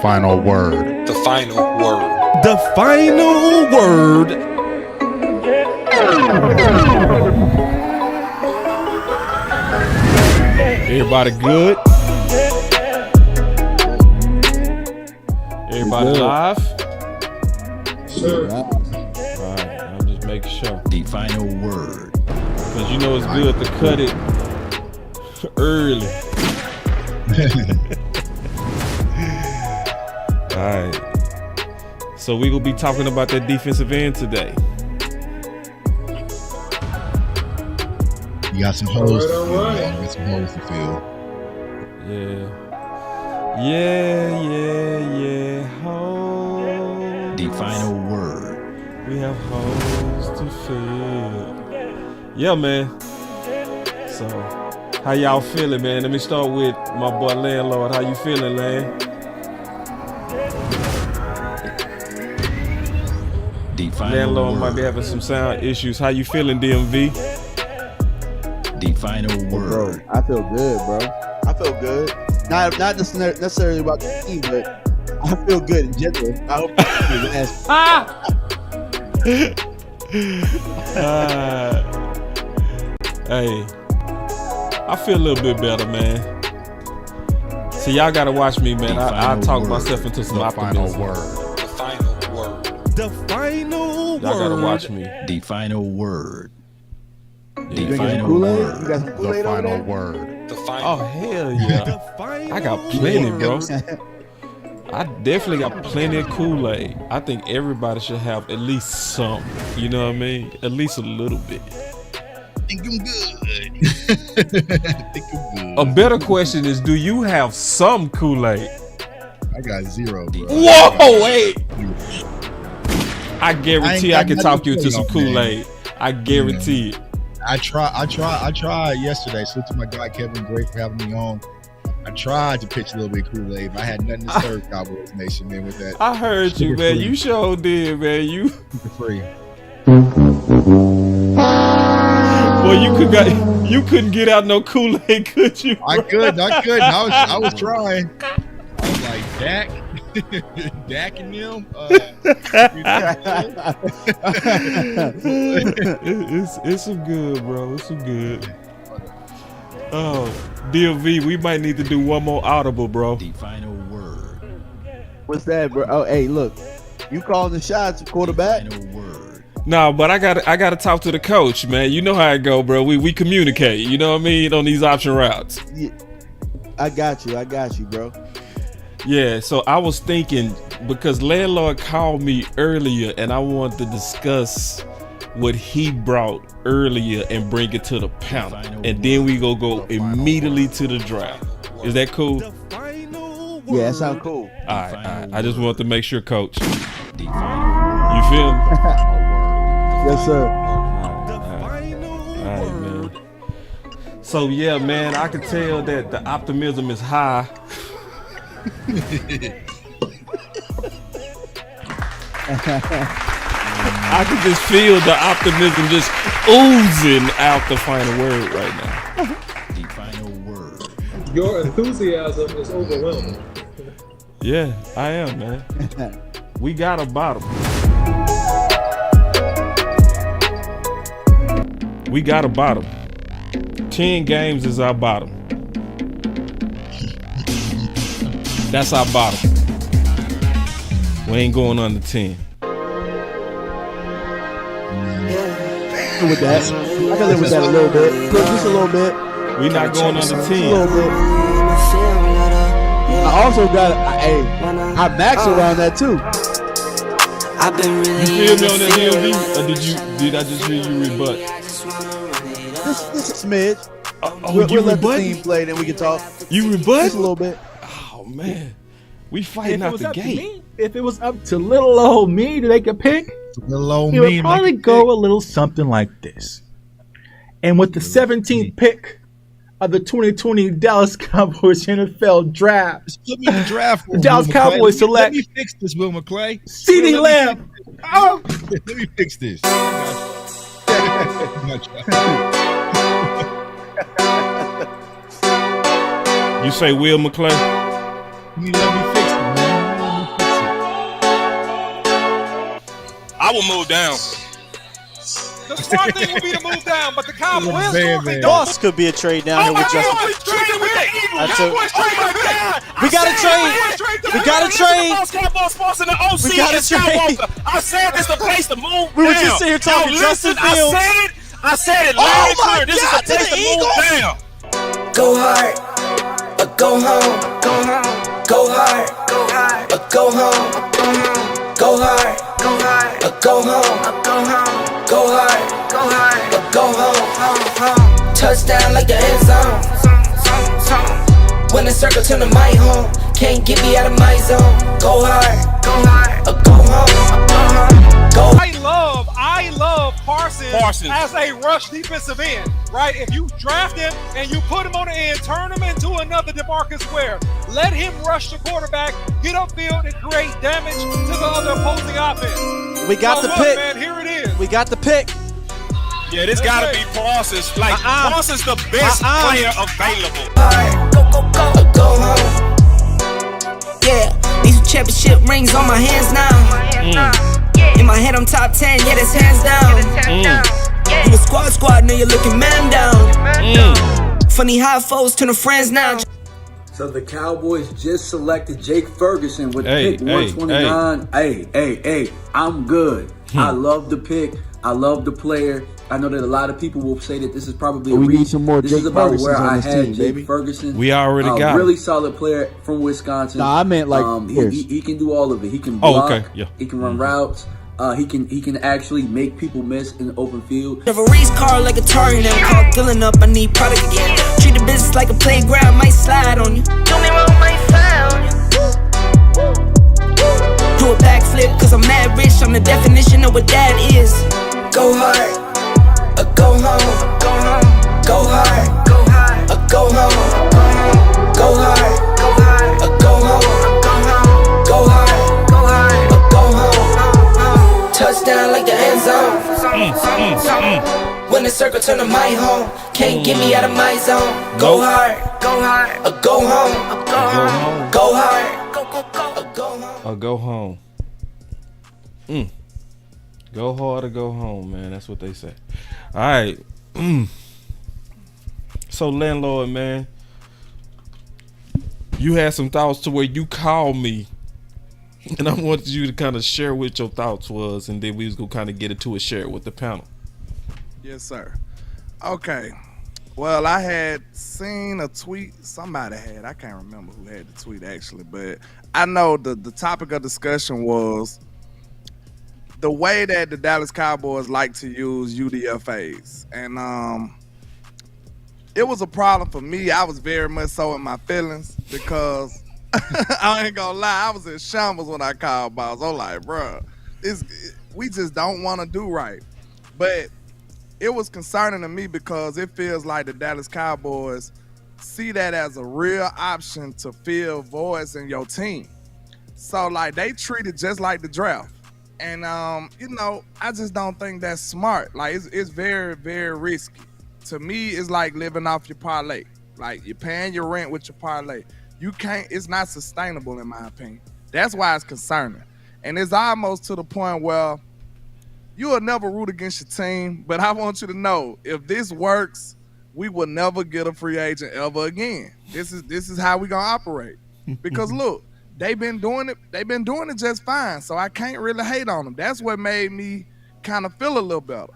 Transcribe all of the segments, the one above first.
Final word. The final word. The final word. Everybody good? Everybody live? Sure. Alright, I'm just making sure. The final word. Because you know it's good to cut it early. Alright. So we will be talking about that defensive end today. You got some holes. All right. You got some holes to fill. Yeah. Holes. The final word. We have holes to fill. Yeah, man. So, how y'all feeling, man? Let me start with my boy Landlord. How you feeling, Land? The final Landlord word. might be having some sound issues. How you feeling, D.M.V? The final Bro, word. I feel good, bro. I feel good. Not necessarily about the team, but I feel good in general. I hope Hey, I feel a little bit better, man. See, y'all gotta watch me, man. I talk myself into some optimism. Final word. The final word. The final word. Y'all gotta watch me. The final word. Yeah. You got some Final Kool-Aid? word. You got some The Kool-Aid over final there? word. The final Oh hell yeah! I got plenty, bro. I definitely got plenty of Kool-Aid. I think everybody should have at least some. You know what I mean? At least a little bit. Think I'm good. Think I'm good. A better question is, do you have some Kool-Aid? I got zero, bro. Whoa, wait! I guarantee I got can nothing talk you to into tell some y'all, man. Kool-Aid. I guarantee it. I tried yesterday. So to my guy Kevin, great for having me on. I tried to pitch a little bit of Kool-Aid, but I had nothing to serve Cowboys Nation, man, with that. I heard you, man. You sure did, man. You, For free. boy, you couldn't get out no Kool-Aid, could you? I could. I was trying. I was like, Dak and them. It's some good, bro. It's some good. Oh, D.M.V, we might need to do one more audible, bro. The final word. What's that, bro? Oh, hey, look. You calling the shots, quarterback? The final word. No, but I gotta talk to the coach, man. You know how it go, bro. We communicate. You know what I mean, on these option routes. Yeah. I got you, bro. Yeah, so I was thinking, because Landlord called me earlier and I wanted to discuss what he brought earlier and bring it to the panel. And then we go immediately to the draft. Is that cool? Yeah, that sounds cool. All right. I just wanted to make sure, coach. The final You feel me? Yes, sir. All right, man. So, yeah, man, I can tell that the optimism is high. I can just feel the optimism just oozing out the final word right now. the final word. Your enthusiasm is overwhelming. Yeah, I am, man. We got a bottom. We got a bottom. 10 games is our bottom. That's our bottom. We ain't going under 10. With that, I can live with that a little bit. Just a little bit. We not going under A little 10. bit. I also got I max around that too. I've been really You feel me on that D.M.V? Or did I just hear you rebut? Just a smidge. You We'll let the rebut? team play, then we can talk. You rebut? Just a little bit. Oh man, we fighting If it out was the up to gate. me, if it was up to little old me to make a pick, Little old it me. would probably go a little something like this. And with the 17th pick of the 2020 Dallas Cowboys NFL draft, Just put me in the draft. The Dallas Will Cowboys McClay. select- Let me fix this, Will McClay. CeeDee Will, Lamb. Oh, Let me fix this. You say Will McClay? You let me fix it, man. I will move down. The smart thing would be to move down, but the Cowboys Man, historically man. don't. Boss could be a trade down here with Justin. We got to trade. We got to trade. BossCowboySports in the OC. We gotta and Skywalker. trade. I said this the place to move We were down. just sitting here talking Now, Justin listen, Fields. I said it Oh loud and my clear. This is God, the place to the to move Eagles? down. Go hard, or go home. Go home. Go hard, or go home. Go hard, or go home. Go hard, or go home. Touchdown like the end zone. When the circle turn to my home, can't get me out of my zone. Go hard, or go home. Go. I love Parsons as a rush defensive end, right? If you draft him and you put him on the end, turn him into another DeMarcus Ware. Let him rush the quarterback, get upfield, and create damage to the other opposing offense. We got the look, pick. man, here it is. We got the pick. Yeah, this gotta be Parsons. Like, Parsons the best player available. Go home. Yeah, these championship rings on my hands now. In my head, I'm top 10, yeah, that's hands down. You a squad, now you're looking man down. Funny how foes turn to friends now. So the Cowboys just selected Jake Ferguson with pick hey, 129. Hey, I'm good. I love the pick. I love the player. I know that a lot of people will say that this is probably a reach. Some more this Jake is about Fergusons where on I this had team, Jake baby. Ferguson. We already got really him. solid player from Wisconsin. Nah, I meant like he can do all of it. He can block. okay, yeah. He can run routes. He can actually make people miss in the open field. Referee's car like a Atari now. Call filling up, I need product again. Treat the business like a playground, might slide on you. Do me wrong, might fly on you. Do a backflip, cause I'm mad rich. I'm the definition of what that is. Go hard, or go home. Go hard, or go home. Go hard, or go home. Go hard, or go home. Touchdown like the end zone. When the circle turn to my home, can't get me out of my zone. Go hard, or go home. Go hard, or go home. Or go home. Go hard or go home, man. That's what they say. All right. So, Landlord, man, you had some thoughts to where you called me, and I wanted you to kind of share what your thoughts was, and then we was gonna kind of get into it, share it with the panel. Yes, sir. Okay. Well, I had seen a tweet. Somebody had. I can't remember who had the tweet actually, but I know the topic of discussion was the way that the Dallas Cowboys like to use UDFAs. And it was a problem for me. I was very much so in my feelings because I ain't gonna lie, I was in shambles when I called balls. I'm like, bro, we just don't want to do right. But it was concerning to me because it feels like the Dallas Cowboys see that as a real option to fill voids in your team. So, like, they treat it just like the draft. And, you know, I just don't think that's smart. Like, it's very, very risky. To me, it's like living off your parlay. Like, you're paying your rent with your parlay. You can't, it's not sustainable in my opinion. That's why it's concerning. And it's almost to the point where you will never root against your team, but I want you to know, if this works, we will never get a free agent ever again. This is how we gonna operate. Because look, they've been doing it just fine. So I can't really hate on them. That's what made me kind of feel a little better.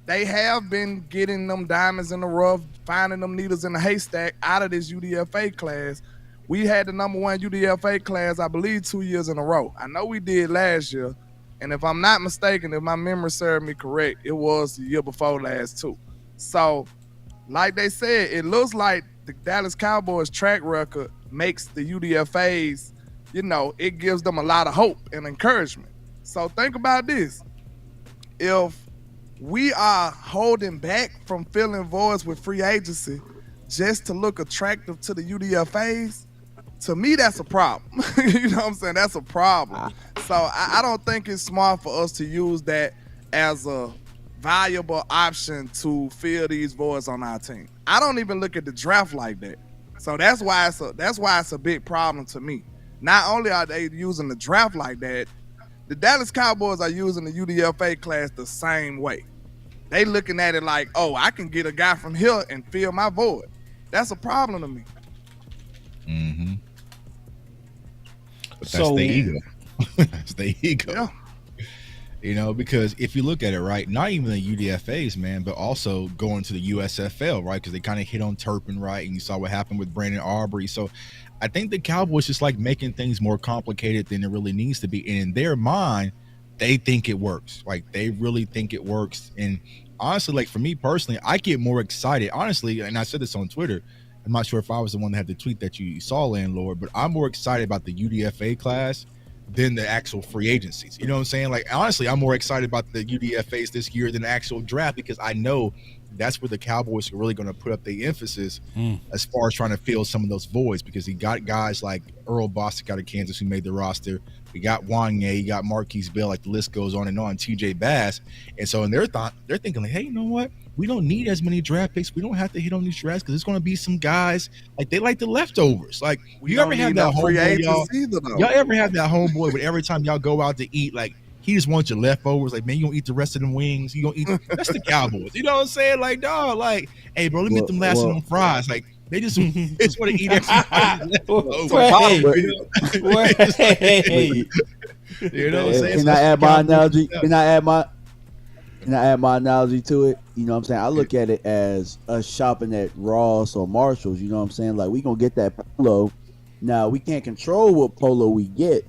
They have been getting them diamonds in the rough, finding them needles in the haystack out of this UDFA class. We had the #1 UDFA class, I believe, 2 years in a row. I know we did last year. And if I'm not mistaken, if my memory served me correct, it was the year before last too. So, like they said, it looks like the Dallas Cowboys track record makes the UDFAs, you know, it gives them a lot of hope and encouragement. So think about this. If we are holding back from filling voids with free agency just to look attractive to the UDFAs, to me, that's a problem. You know what I'm saying? That's a problem. So I don't think it's smart for us to use that as a valuable option to fill these voids on our team. I don't even look at the draft like that. So that's why it's a big problem to me. Not only are they using the draft like that, The Dallas Cowboys are using the UDFA class the same way. They looking at it like, oh, I can get a guy from here and fill my void. That's a problem to me. Mm-hmm. But that's the ego. That's the ego. Yeah. You know, because if you look at it, right, not even the UDFAs, man, but also going to the USFL, right, because they kind of hit on Turpin, right, and you saw what happened with Brandon Aubrey. So I think the Cowboys just like making things more complicated than it really needs to be. And in their mind, they think it works. Like, they really think it works. And honestly, like, for me personally, I get more excited, honestly, and I said this on Twitter. I'm not sure if I was the one that had the tweet that you saw, Landlord, but I'm more excited about the UDFA class than the actual free agencies. You know what I'm saying? Like, honestly, I'm more excited about the UDFAs this year than the actual draft, because I know that's where the Cowboys are really going to put up the emphasis as far as trying to fill some of those voids, because he got guys like Earl Bostic out of Kansas who made the roster. We got Wanye, you got Marquise Bell, like the list goes on, TJ Bass. And so in their thought, they're thinking like, hey, you know what? We don't need as many draft picks. We don't have to hit on these drafts because there's going to be some guys like they like the leftovers. Like, you ever have that homeboy, y'all ever have that homeboy but every time y'all go out to eat, like, he just wants your leftovers. Like, man, you gonna eat the rest of them wings? You gonna eat? That's the Cowboys. You know what I'm saying? Like, dog, like, hey, bro, let me get them last of them fries. Like, they just want to eat everybody's leftovers. You know what I'm saying? Can I add my analogy? Can I add my analogy to it? You know what I'm saying? I look at it as us shopping at Ross or Marshalls. You know what I'm saying? Like, we gonna get that polo. Now, we can't control what polo we get,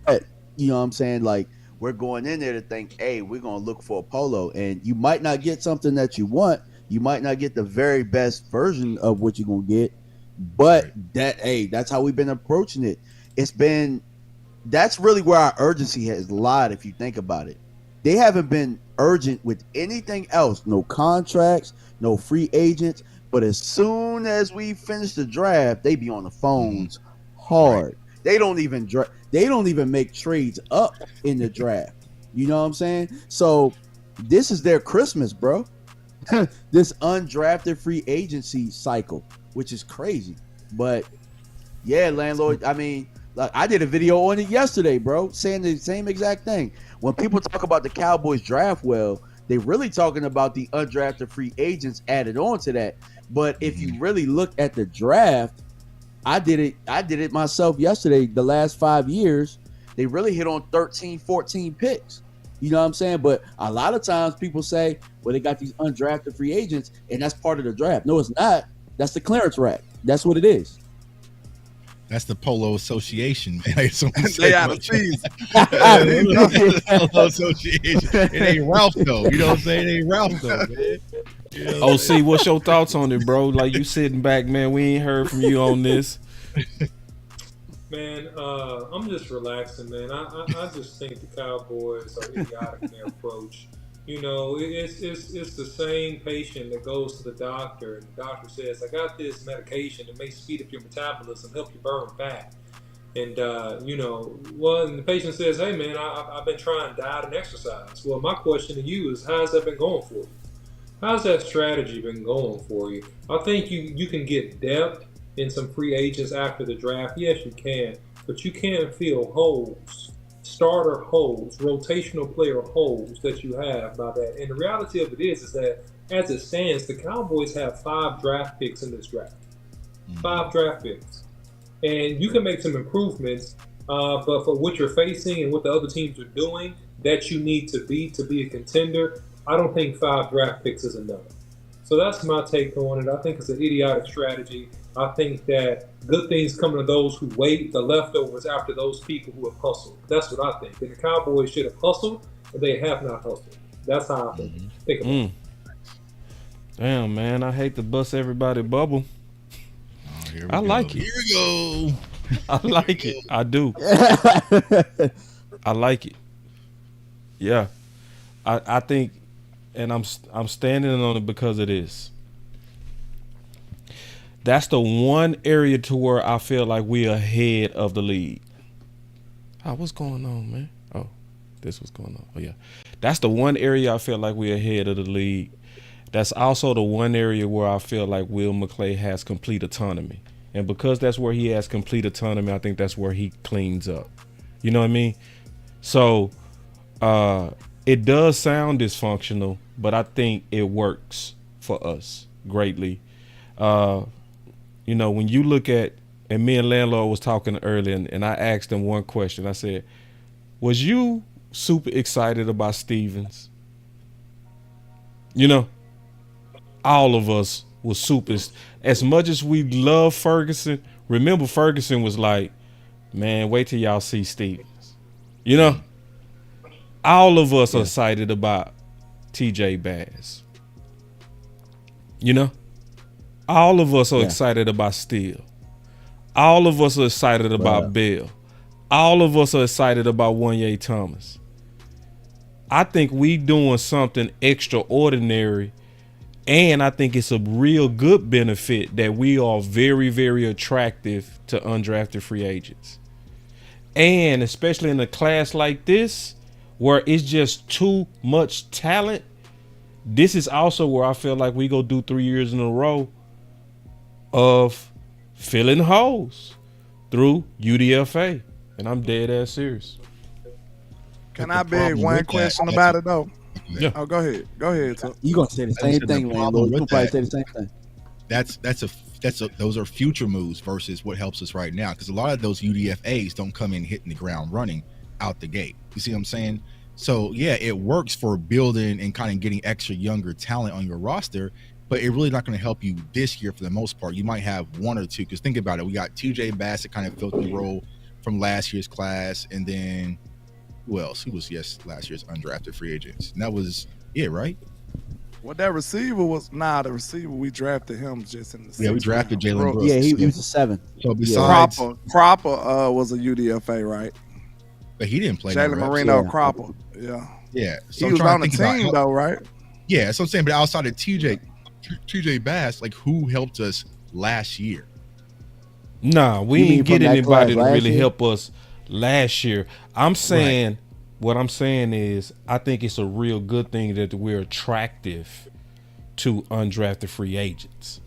but you know what I'm saying? Like, we're going in there to think, hey, we're gonna look for a polo, and you might not get something that you want. You might not get the very best version of what you're gonna get, but that's how we've been approaching it. That's really where our urgency has lied, if you think about it. They haven't been urgent with anything else. No contracts, no free agents. But as soon as we finish the draft, they be on the phones hard. Right. They don't even make trades up in the draft. You know what I'm saying? So this is their Christmas, bro. This undrafted free agency cycle, which is crazy. But yeah, Landlord, I mean, like, I did a video on it yesterday, bro, saying the same exact thing. When people talk about the Cowboys draft well, they're really talking about the undrafted free agents added on to that. But if you really look at the draft, I did it myself yesterday. The last 5 years, they really hit on 13, 14 picks. You know what I'm saying? But a lot of times people say, well, they got these undrafted free agents, and that's part of the draft. No, it's not. That's the clearance rack. That's what it is. That's the Polo Association, man. They out of season. Polo Association. It ain't Ralph, though. You know what I'm saying? It ain't Ralph, though, man. You know what OC, what's your thoughts on it, bro? Like, you sitting back, man. We ain't heard from you on this. Man, I'm just relaxing, man. I just think the Cowboys are idiotic in their approach. You know, it's the same patient that goes to the doctor, and the doctor says, I got this medication that may speed up your metabolism, help you burn fat. And, you know, well, and the patient says, hey, man, I've been trying diet and exercise. Well, my question to you is, how's that been going for you? How's that strategy been going for you? I think you can get depth in some free agents after the draft. Yes, you can, but you can't fill holes. Starter holes, rotational player holes that you have by that. And the reality of it is that as it stands, the Cowboys have 5 draft picks in this draft. 5 draft picks. And you can make some improvements, but for what you're facing and what the other teams are doing that you need to be a contender, I don't think 5 draft picks is enough. So that's my take on it. I think it's an idiotic strategy. I think that good things come to those who wait, the leftovers after those people who have hustled. That's what I think. And the Cowboys should have hustled, and they have not hustled. That's how I think about it. Damn, man, I hate to bust everybody's bubble. I like it. Here we go. I like it. I do. I like it. Yeah. I think, and I'm standing on it because of this. That's the one area to where I feel like we're ahead of the league. Oh, what's going on, man? Oh, this was going on. Oh, yeah. That's the one area I feel like we're ahead of the league. That's also the one area where I feel like Will McClay has complete autonomy. And because that's where he has complete autonomy, I think that's where he cleans up. You know what I mean? So it does sound dysfunctional, but I think it works for us greatly. You know, when you look at, and me and Landlord was talking earlier, and I asked him one question. I said, was you super excited about Stevens? You know, all of us was super. As much as we love Ferguson, remember Ferguson was like, man, wait till y'all see Stevens. You know, all of us are excited about TJ Bass. You know, all of us are excited about Steele. All of us are excited about Bell. All of us are excited about Wanye Thomas. I think we doing something extraordinary, and I think it's a real good benefit that we are very, very attractive to undrafted free agents. And especially in a class like this, where it's just too much talent, this is also where I feel like we go do 3 years in a row of filling holes through UDFA. And I'm dead ass serious. Can I beg one question about it though? Yeah. Oh, go ahead. Go ahead. You gonna say the same thing, Landlord? You gonna probably say the same thing. Those are future moves versus what helps us right now. Because a lot of those UDFAs don't come in hitting the ground running out the gate. You see what I'm saying? So yeah, it works for building and kind of getting extra younger talent on your roster, but it really not going to help you this year for the most part. You might have one or two, because think about it. We got TJ Bass that kind of filled the role from last year's class, and then who else? He was last year's undrafted free agents. And that was it, right? Well, that receiver was the receiver we drafted him just in the we drafted Jalen Brooks. Yeah, he was a 7. So besides Cropper was a UDFA, right? But he didn't play. Jalen Marino Cropper. Yeah. So he was on the team though, right? Yeah, that's what I'm saying. But outside of TJ Bass, like, who helped us last year? Nah, we ain't get anybody to really help us last year. I'm saying, what I'm saying is, I think it's a real good thing that we're attractive to undrafted free agents.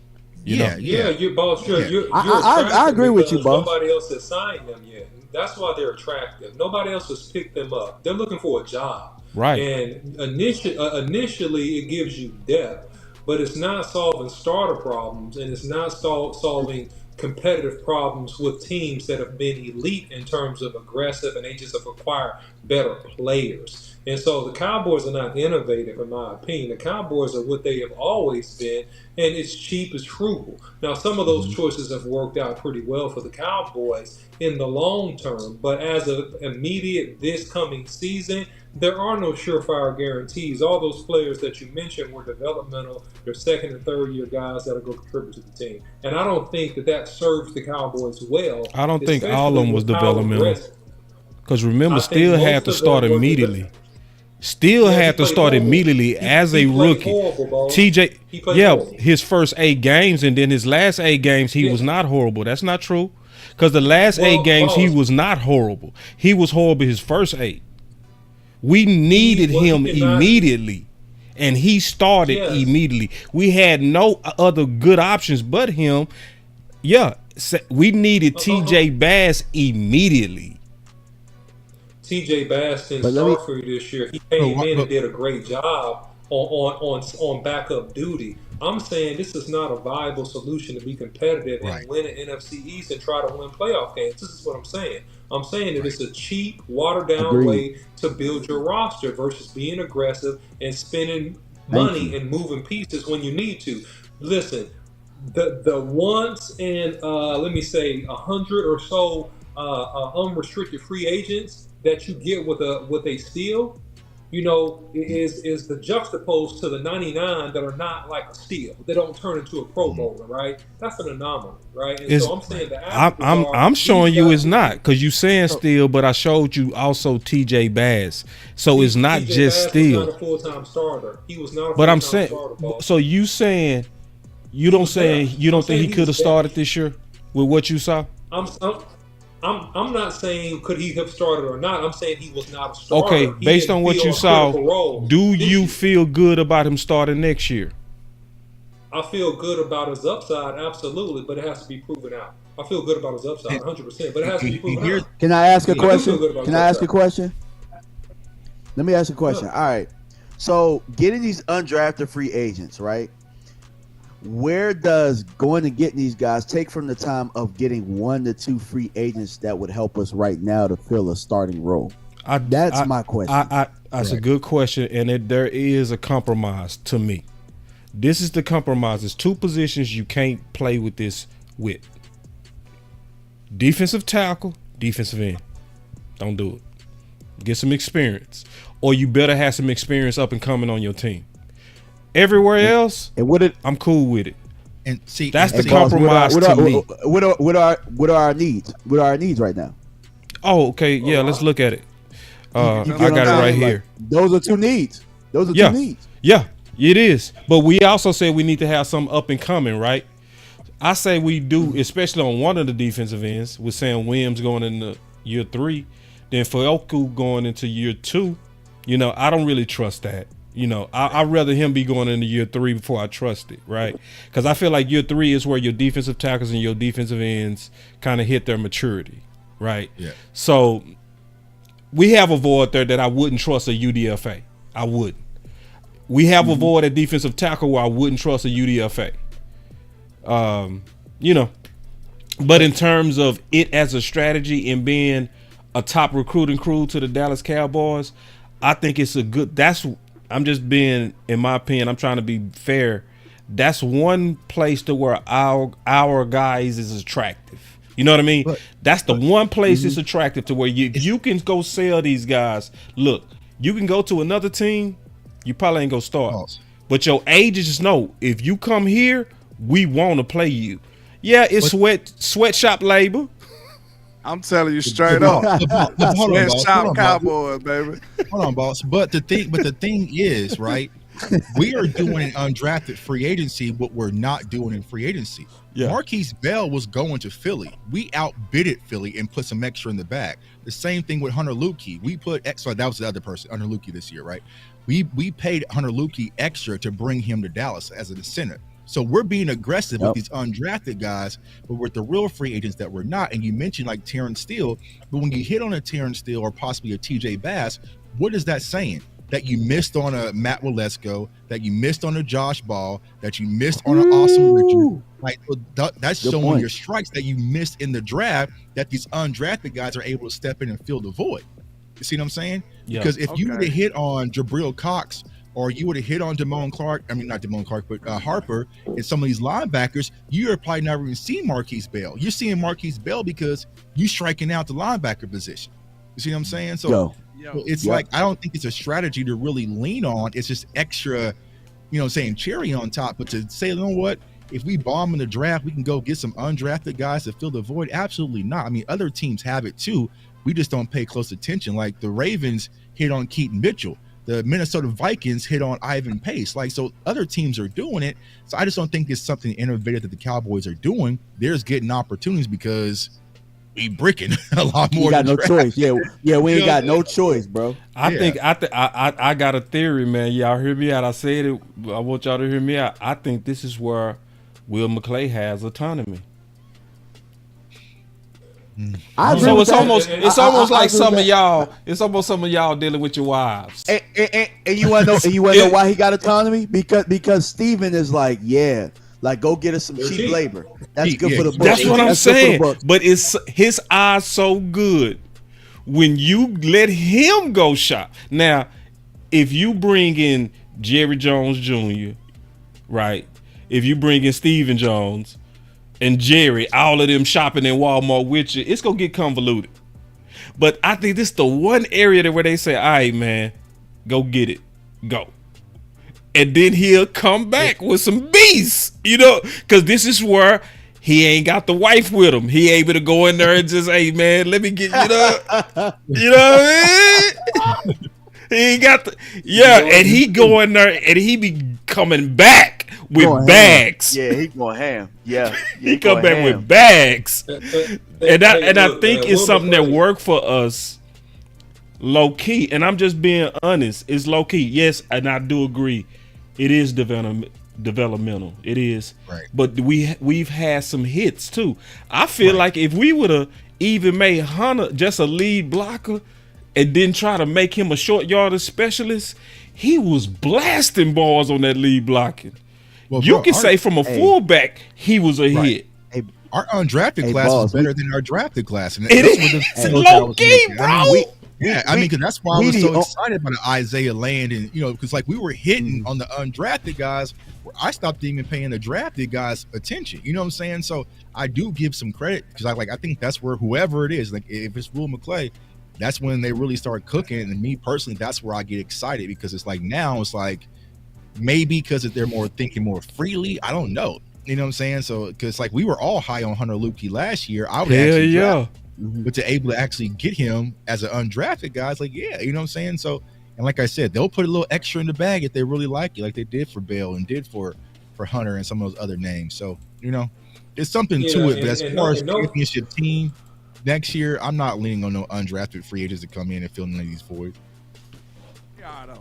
You know? You boss. I agree with you, boss. Nobody else has signed them yet. That's why they're attractive. Nobody else has picked them up. They're looking for a job. Right. And initially it gives you depth, but it's not solving starter problems, and it's not solving competitive problems with teams that have been elite in terms of aggressive, and they just have acquired better players. And so the Cowboys are not innovative, in my opinion. The Cowboys are what they have always been, and it's cheap, it's frugal. Now, some of those choices have worked out pretty well for the Cowboys in the long term, but as of immediate this coming season, there are no surefire guarantees. All those players that you mentioned were developmental. They're second and third year guys that are going to contribute to the team. And I don't think that serves the Cowboys well. I don't think all of them was developmental. Because remember, Steele had to start immediately. Steele had to start immediately as a rookie. TJ, his first 8 games, and then his last 8 games, he was not horrible. That's not true. Because the last 8 games, he was not horrible. He was horrible his first 8. We needed him immediately, and he started immediately. We had no other good options but him. Yeah, we needed TJ Bass immediately. TJ Bass didn't start for you this year. He came in and did a great job on backup duty. I'm saying this is not a viable solution to be competitive and win an NFC East and try to win playoff games. This is what I'm saying. I'm saying that it's a cheap, watered-down way to build your roster versus being aggressive and spending money and moving pieces when you need to. Listen, the once in, let me say, 100 or so unrestricted free agents that you get with a steal, you know, is the juxtaposed to the 99 that are not like a steal. They don't turn into a Pro Bowler, right? That's an anomaly, right? And so I'm saying I'm showing you it's not, because you saying steal, but I showed you also TJ Bass. So it's not just steal. He was not a full-time starter. He was not a but I'm saying, so you saying you don't think he could have started this year with what you saw? I'm not saying could he have started or not. I'm saying he was not a starter. Okay, based on what you saw, do you feel good about him starting next year? I feel good about his upside, absolutely, but it has to be proven out. I feel good about his upside, 100%, but it has to be proven out. Can I ask a question? Let me ask you a question. All right. So getting these undrafted free agents, right? Where does going and getting these guys take from the time of getting 1 to 2 free agents that would help us right now to fill a starting role? That's my question. That's a good question, and there is a compromise to me. This is the compromise. There's 2 positions you can't play with this with. Defensive tackle, defensive end. Don't do it. Get some experience. Or you better have some experience up and coming on your team. Everywhere else, I'm cool with it. And see, that's the compromise to me. What are our needs? What are our needs right now? Oh, okay. Yeah, let's look at it. I got it right here. Those are 2 needs. Those are 2 needs. Yeah, it is. But we also said we need to have some up and coming, right? I say we do, especially on one of the defensive ends, with Sam Williams going into year 3, then Fioku going into year 2. You know, I don't really trust that. You know, I'd rather him be going into year 3 before I trust it, right? Because I feel like year 3 is where your defensive tackles and your defensive ends kind of hit their maturity, right? Yeah. So we have a void there that I wouldn't trust a UDFA. I wouldn't. We have a void at defensive tackle where I wouldn't trust a UDFA. You know, but in terms of it as a strategy and being a top recruiting crew to the Dallas Cowboys, I think it's a good, I'm just being, in my opinion, I'm trying to be fair. That's one place to where our guys is attractive. You know what I mean? That's the one place it's attractive to where you can go sell these guys. Look, you can go to another team, you probably ain't gonna start. But your agents know if you come here, we want to play you. Yeah, it's sweatshop labor. I'm telling you straight up. Sweatshop Cowboys, baby. Hold on, boss. But the thing is, right? We are doing an undrafted free agency, what we're not doing in free agency. Yeah. Marquise Bell was going to Philly. We outbidded Philly and put some extra in the bag. The same thing with Hunter Lukey. We put extra. That was the other person, Hunter Lukey, this year, right? We paid Hunter Lukey extra to bring him to Dallas as a center. So we're being aggressive with these undrafted guys, but with the real free agents that we're not. And you mentioned like Terrence Steele, but when you hit on a Terrence Steele or possibly a TJ Bass, what is that saying? That you missed on a Matt Walesko, that you missed on a Josh Ball, that you missed on an Awesome Richard. Like that's Good showing point. your strikes that you missed in the draft, that these undrafted guys are able to step in and fill the void. You see what I'm saying? Yeah. Because if you would have hit on Jabril Cox, or you would have hit on Damone Clark, I mean, not Damone Clark, but Harper and some of these linebackers, you are probably never even seen Marquise Bell. You're seeing Marquise Bell because you striking out the linebacker position. You see what I'm saying? So it's like, I don't think it's a strategy to really lean on. It's just extra, saying cherry on top. But to say, you know what, if we bomb in the draft, we can go get some undrafted guys to fill the void. Absolutely not. I mean, other teams have it too. We just don't pay close attention. Like the Ravens hit on Keaton Mitchell. The Minnesota Vikings hit on Ivan Pace. Like, so other teams are doing it. So I just don't think it's something innovative that the Cowboys are doing. They're just getting opportunities because we bricking a lot more. We got no choice. Yeah, we ain't got no choice, bro. I got a theory, man. Y'all hear me out. I said it. I want y'all to hear me out. I think this is where Will McClay has autonomy. So it's almost like some of y'all. It's almost some of y'all dealing with your wives. And you want to know why he got autonomy? Because Steven is like, go get us some cheap labor. That's good for the books. That's what I'm saying. But it's his eyes so good when you let him go shop. Now, if you bring in Jerry Jones Jr., right? If you bring in Steven Jones and Jerry, all of them shopping in Walmart with you, it's gonna get convoluted. But I think this is the one area where they say, all right, man, go get it. Go. And then he'll come back with some beasts, because this is where he ain't got the wife with him. He able to go in there and just, hey, man, let me get you up. You know what I mean? He ain't got and he go in there and he be coming back with bags. Yeah, he going ham. Yeah, he come back with bags. And I think it's something that worked for us low key. And I'm just being honest. It's low key. Yes, and I do agree. It is developmental. It is. Right. But we've had some hits too. I feel like if we would have even made Hunter just a lead blocker, and then try to make him a short yardage specialist, he was blasting balls on that lead blocking. Well, you bro, can say from a fullback, he was a hit. Our undrafted class is better than our drafted class. And It that's is what low key, bro. I mean, because that's why I was so excited about Isaiah Land, and because like we were hitting on the undrafted guys, where I stopped even paying the drafted guys attention. You know what I'm saying? So I do give some credit because I think that's where whoever it is, like if it's Will McClay, that's when they really start cooking. And me personally, that's where I get excited because it's like now it's like maybe because they're more thinking more freely. I don't know. You know what I'm saying? So because like we were all high on Hunter Lupke last year, I would actually draft. But to able to actually get him as an undrafted guy, it's like, yeah, you know what I'm saying? So, and like I said, they'll put a little extra in the bag if they really like you, like they did for Bell and did for Hunter and some of those other names. So, there's something to it. But as far as championship team next year, I'm not leaning on no undrafted free agents to come in and fill in these voids.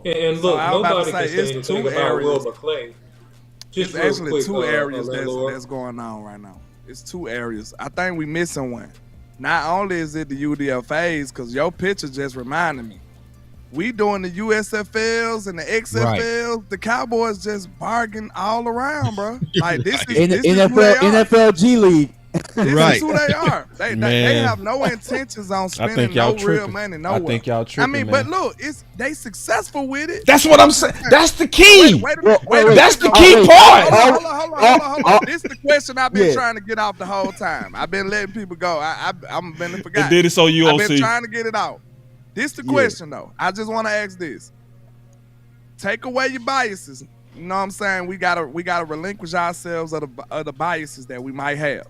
And look, nobody can say anything about Will McClay. It's actually two areas that's going on right now. It's two areas. I think we missing one. Not only is it the UDFAs, because your picture just reminded me. We doing the USFLs and the XFLs. Right. The Cowboys just bargain all around, bro. Like this is NFL G League. This is who they are. They have no intentions on spending real money nowhere. I think y'all tripping, but look, they successful with it. That's what I'm saying. That's the key. Wait, that's the key part. Hold on. This is the question I've been trying to get off the whole time. I've been letting people go. I'm been forgot. And did it so you I've been trying to get it out. This the question though. I just want to ask this. Take away your biases. You know what I'm saying? We gotta relinquish ourselves of the biases that we might have.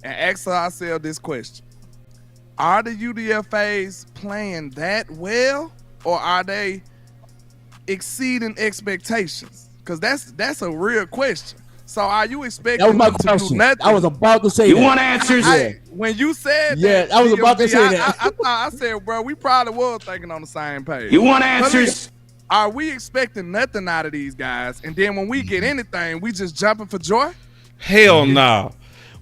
And ask ourselves this question. Are the UDFAs playing that well, or are they exceeding expectations? Because that's a real question. So are you expecting that was my question. I was about to say you want answers? When you said that, I was about to say that. I said, bro, we probably was thinking on the same page. You want answers? Are we expecting nothing out of these guys? And then when we get anything, we just jumping for joy? Hell nah.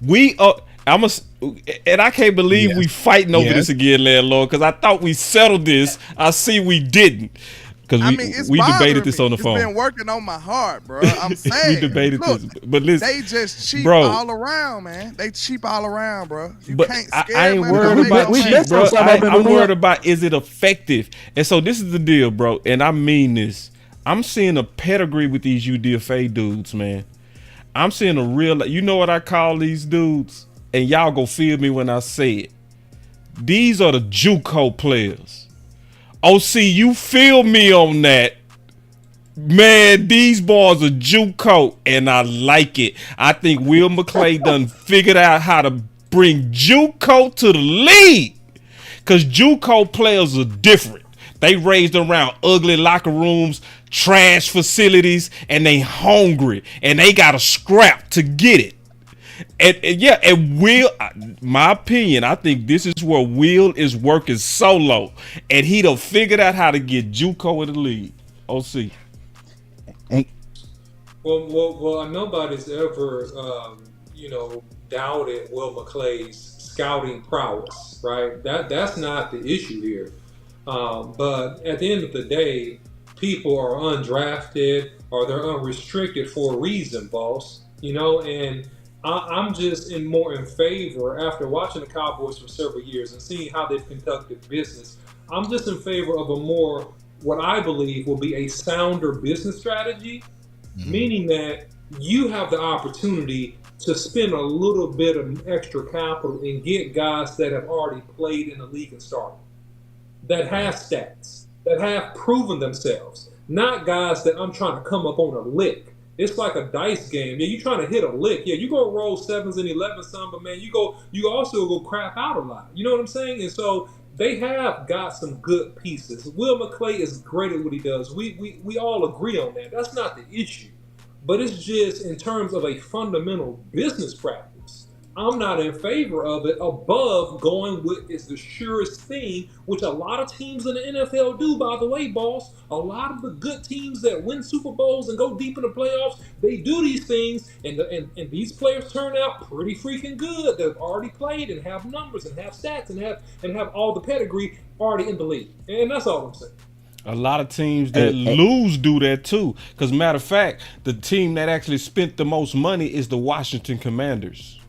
And I can't believe we fighting over this again, Landlord, because I thought we settled this. I see we didn't. Because we debated this on the phone. It's been working on my heart, bro. I'm saying. We debated this. But listen, they just cheap all around, man. They cheap all around, bro. You can't scare I ain't worried about cheap, bro. I'm worried about is it effective? And so this is the deal, bro. And I mean this. I'm seeing a pedigree with these UDFA dudes, man. I'm seeing a real, you know what I call these dudes? And y'all go feel me when I say it. These are the JUCO players. OC, you feel me on that. Man, these boys are JUCO, and I like it. I think Will McClay done figured out how to bring JUCO to the league. Because JUCO players are different. They raised around ugly locker rooms, trash facilities, and they hungry. And they got to scrap to get it. And Will, my opinion, I think this is where Will is working solo, and he done figured out how to get JUCO in the league. OC. Well, nobody's ever, doubted Will McClay's scouting prowess, right? That's not the issue here. But at the end of the day, people are undrafted or they're unrestricted for a reason, boss. And I'm just more in favor, after watching the Cowboys for several years and seeing how they've conducted business, I'm just in favor of a more, what I believe will be a sounder business strategy, meaning that you have the opportunity to spend a little bit of extra capital and get guys that have already played in the league and started, that have stats, that have proven themselves, not guys that I'm trying to come up on a lick. It's like a dice game. Yeah, you're trying to hit a lick. Yeah, you go roll 7s and 11s, but man, you also go crap out a lot. You know what I'm saying? And so they have got some good pieces. Will McClay is great at what he does. We all agree on that. That's not the issue. But it's just in terms of a fundamental business practice. I'm not in favor of it above going with is the surest thing, which a lot of teams in the NFL do, by the way, boss. A lot of the good teams that win Super Bowls and go deep in the playoffs, they do these things, and these players turn out pretty freaking good. They've already played and have numbers and have stats and have all the pedigree already in the league. And that's all I'm saying. A lot of teams that lose do that too. Because matter of fact, the team that actually spent the most money is the Washington Commanders.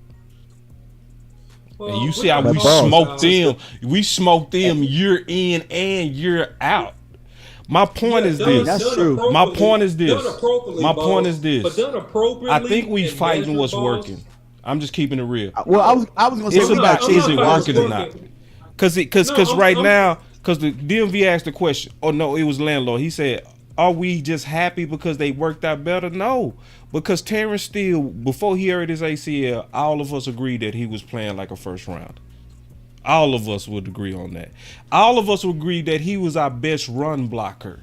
Well, and you see how we smoked them. We smoked them year in and year out. My point is this. That's true. My point is this. My point is But this. done appropriately. I think we and fighting measured, what's boss. working. I'm just keeping it real. Well, I was gonna say It's we got about is it cheating. working or not? Because right now, because the D.M.V asked the question. Oh no, it was Landlord. He said, "Are we just happy because they worked out better?" No, because Terrence Steele, before he hurt his ACL, all of us agreed that he was playing like a first round. All of us would agree on that. All of us would agree that he was our best run blocker.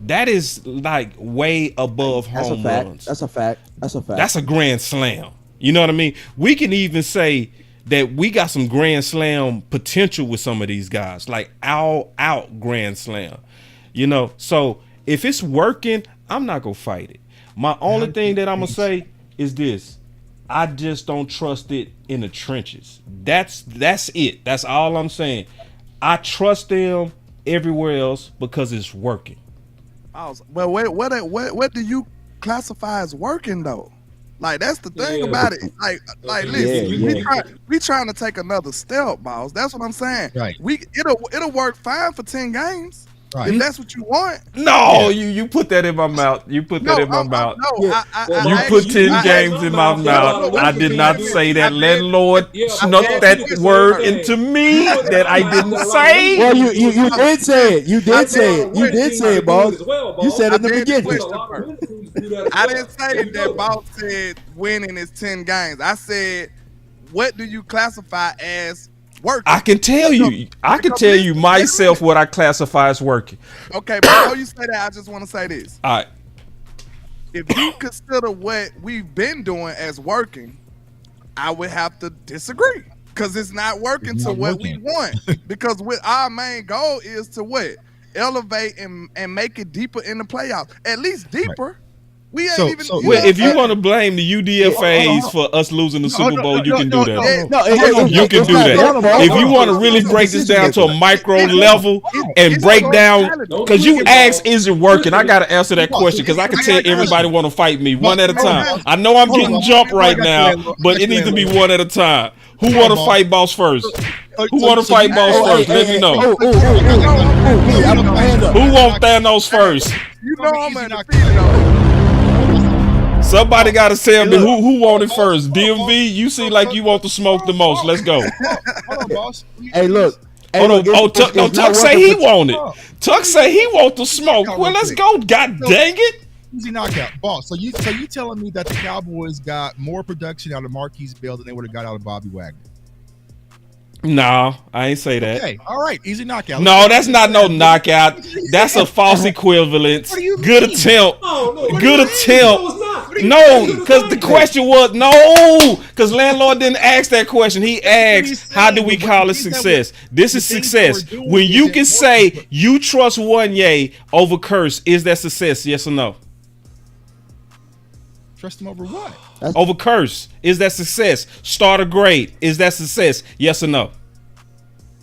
That is like way above home runs. That's a fact. That's a fact. That's a grand slam. You know what I mean? We can even say that we got some grand slam potential with some of these guys, like out grand slam. You know, so if it's working, I'm not gonna fight it. My only thing that I'm gonna say is this: I just don't trust it in the trenches. That's it. That's all I'm saying. I trust them everywhere else because it's working. Well, what do you classify as working though? Like that's the thing about it. Like listen, we trying to take another step, boss. That's what I'm saying. Right. It'll work fine for 10 games. Right. If that's what you want. No, you put that in my mouth. You put that in my mouth. You put 10 games in my mouth. I did not say that. Landlord snuck that word into me that I didn't say. Well, you did say it. You did say it. You did say it, boss. You said it in the beginning. I didn't say that boss said winning is 10 games. I said, what do you classify as working? I can tell you myself what I classify as working. Okay, before you say that, I just want to say this. All right. If you consider what we've been doing as working, I would have to disagree because it's not working to what we want. Because our main goal is to what? Elevate and make it deeper in the playoffs. At least deeper. Right. We ain't even. Well, if you want to blame the UDFAs for us losing the Super Bowl, you can do that. You can do that. If you want to really break this down to a micro level and break down, because you asked, is it working? I got to answer that question because I can tell everybody want to fight me one at a time. I know I'm getting jumped right now, but it needs to be one at a time. Who want to fight boss first? Who want to fight boss first? Let me know. Who want Thanos first? You know I'm undefeated. Somebody got to tell me who wanted first. D.M.V, you seem like you want to smoke the most. Let's go. Hold on, boss. Hey, look. Tuck say he wanted. Tuck say he want to smoke. Well, let's go. God dang it. Easy knockout, boss. So you telling me that the Cowboys got more production out of Marquise Bell than they would have got out of Bobby Wagner? No, I ain't say that. Okay, all right, easy knockout. No, that's not no knockout. That's a false equivalence. Good attempt. Good attempt. No, because the question was no, because Landlord didn't ask that question. He asked, how do we call it success? This is success. When you can say you trust Wanye over Curse, is that success? Yes or no? Trust him over what? Over Curse, is that success? Starter grade, is that success? Yes or no?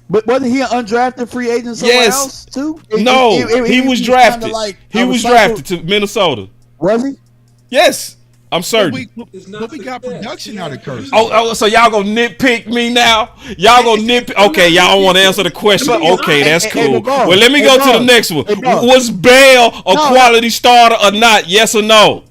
But wasn't he an undrafted free agent somewhere else too? No, he was drafted. He was drafted to Minnesota. Was he? Yes, I'm certain. But we got production out of Curse. Oh, so y'all gonna nitpick me now? Y'all gonna nitpick? Okay, y'all want to answer the question? Okay, that's cool. Well, let me go to the next one. Was Bell a quality starter or not? Yes or no?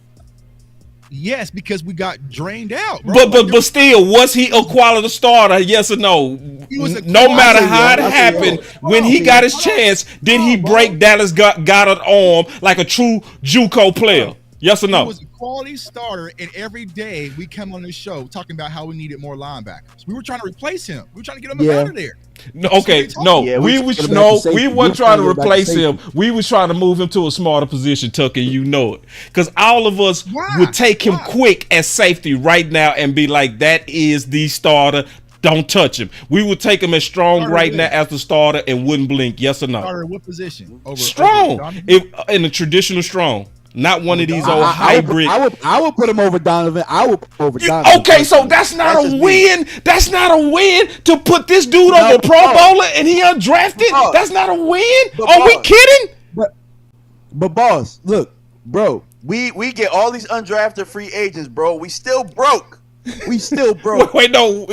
Yes, because we got drained out. Bro. But still, was he a quality starter? Yes or no? No matter how it happened, when he got his chance, did he break Dallas Goddard arm like a true JUCO player? Yes or no? He was a quality starter, and every day we come on this show talking about how we needed more linebackers. We were trying to replace him. We were trying to get him out of there. No, okay, no, we weren't trying to replace him. We was trying to move him to a smarter position, Tucker. You know it, because all of us would take him quick at safety right now and be like, "That is the starter. Don't touch him." We would take him as strong right now as the starter and wouldn't blink. Yes or no? Starter, what position? Strong, in the traditional strong. Not one of these old hybrid. I would put him over Donovan. I would put over Donovan. Okay, so that's not a win. That's not a win to put this dude over a Pro Bowler and he undrafted. That's not a win. Are we kidding? But boss, look, bro, we get all these undrafted free agents, bro. We still broke. We still broke. Wait, no.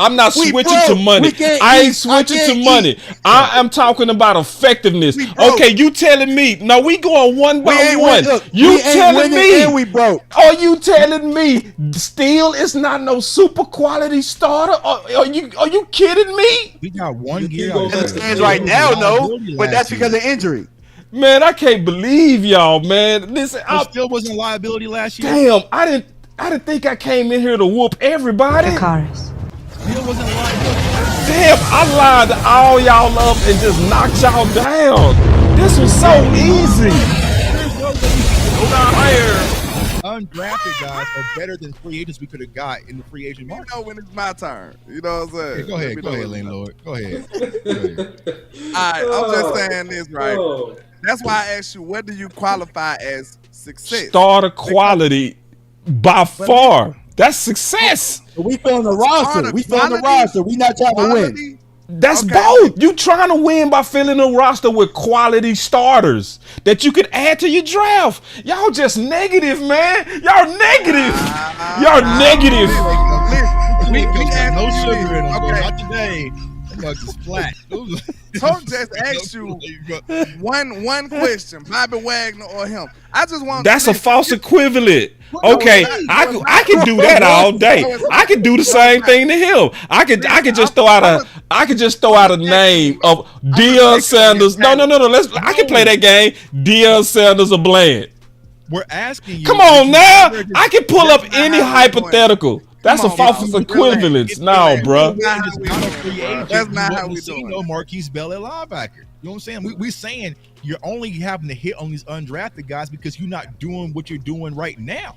I'm not switching to money. I ain't switching to money. I am talking about effectiveness. Okay, you telling me? No, we going one by one. You telling me? And we broke. Are you telling me still it's not no super quality starter? Are you kidding me? We got 1 year. Right now, no, but that's because of injury. Man, I can't believe y'all, man. Listen, I still wasn't a liability last year. Damn, I didn't think I came in here to whoop everybody. Still wasn't a liability. Damn, I lied to all y'all up and just knocked y'all down. This was so easy. Go down higher. Undrafted guys are better than free agents we could have got in the free agent market. You know when it's my turn. You know what I'm saying? Hey, go ahead, Landlord. Go ahead. All right, I'm just saying this, right? That's why I asked you, what do you qualify as success? Starter quality by far. That's success. We filling the roster. We filling the roster. We not trying to win. That's both. You trying to win by filling a roster with quality starters that you could add to your draft. Y'all just negative, man. Y'all negative. Y'all negative. We no sugar in them, bro. Not today. Just flat. Tom just asked you one question, Bobby Wagner or him. I just want. That's a false equivalent. Okay, I can do that all day. I can do the same thing to him. I could just throw out a name of Deion Sanders. No. I can play that game. Deion Sanders or Bland. We're asking you. Come on now. I can pull up any hypothetical. That's a false equivalence. No, bro. That's not how we do it. Marquise Bell at linebacker. You know what I'm saying? We saying you're only having to hit on these undrafted guys because you're not doing what you're doing right now.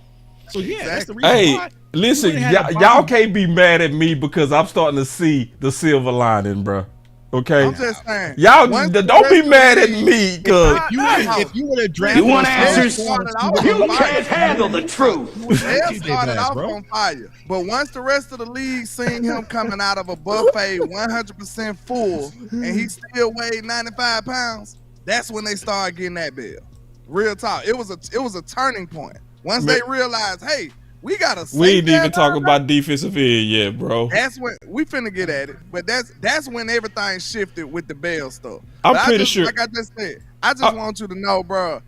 So yeah, that's the reason why. Listen, y'all can't be mad at me because I'm starting to see the silver lining, bro. Okay, I'm just saying. Y'all don't be mad at me because if you would have drafted, you want answers? You can't handle the truth. They started off on fire, but once the rest of the league seen him coming out of a buffet 100% full, and he still weighed 95 pounds, that's when they started getting that bill. Real talk. It was a turning point. Once they realized, hey, we gotta. We ain't even talking about defensive end yet, bro. That's when we finna get at it, but that's when everything shifted with the Bell stuff. I'm pretty sure. Like I just said, I just want you to know, bro.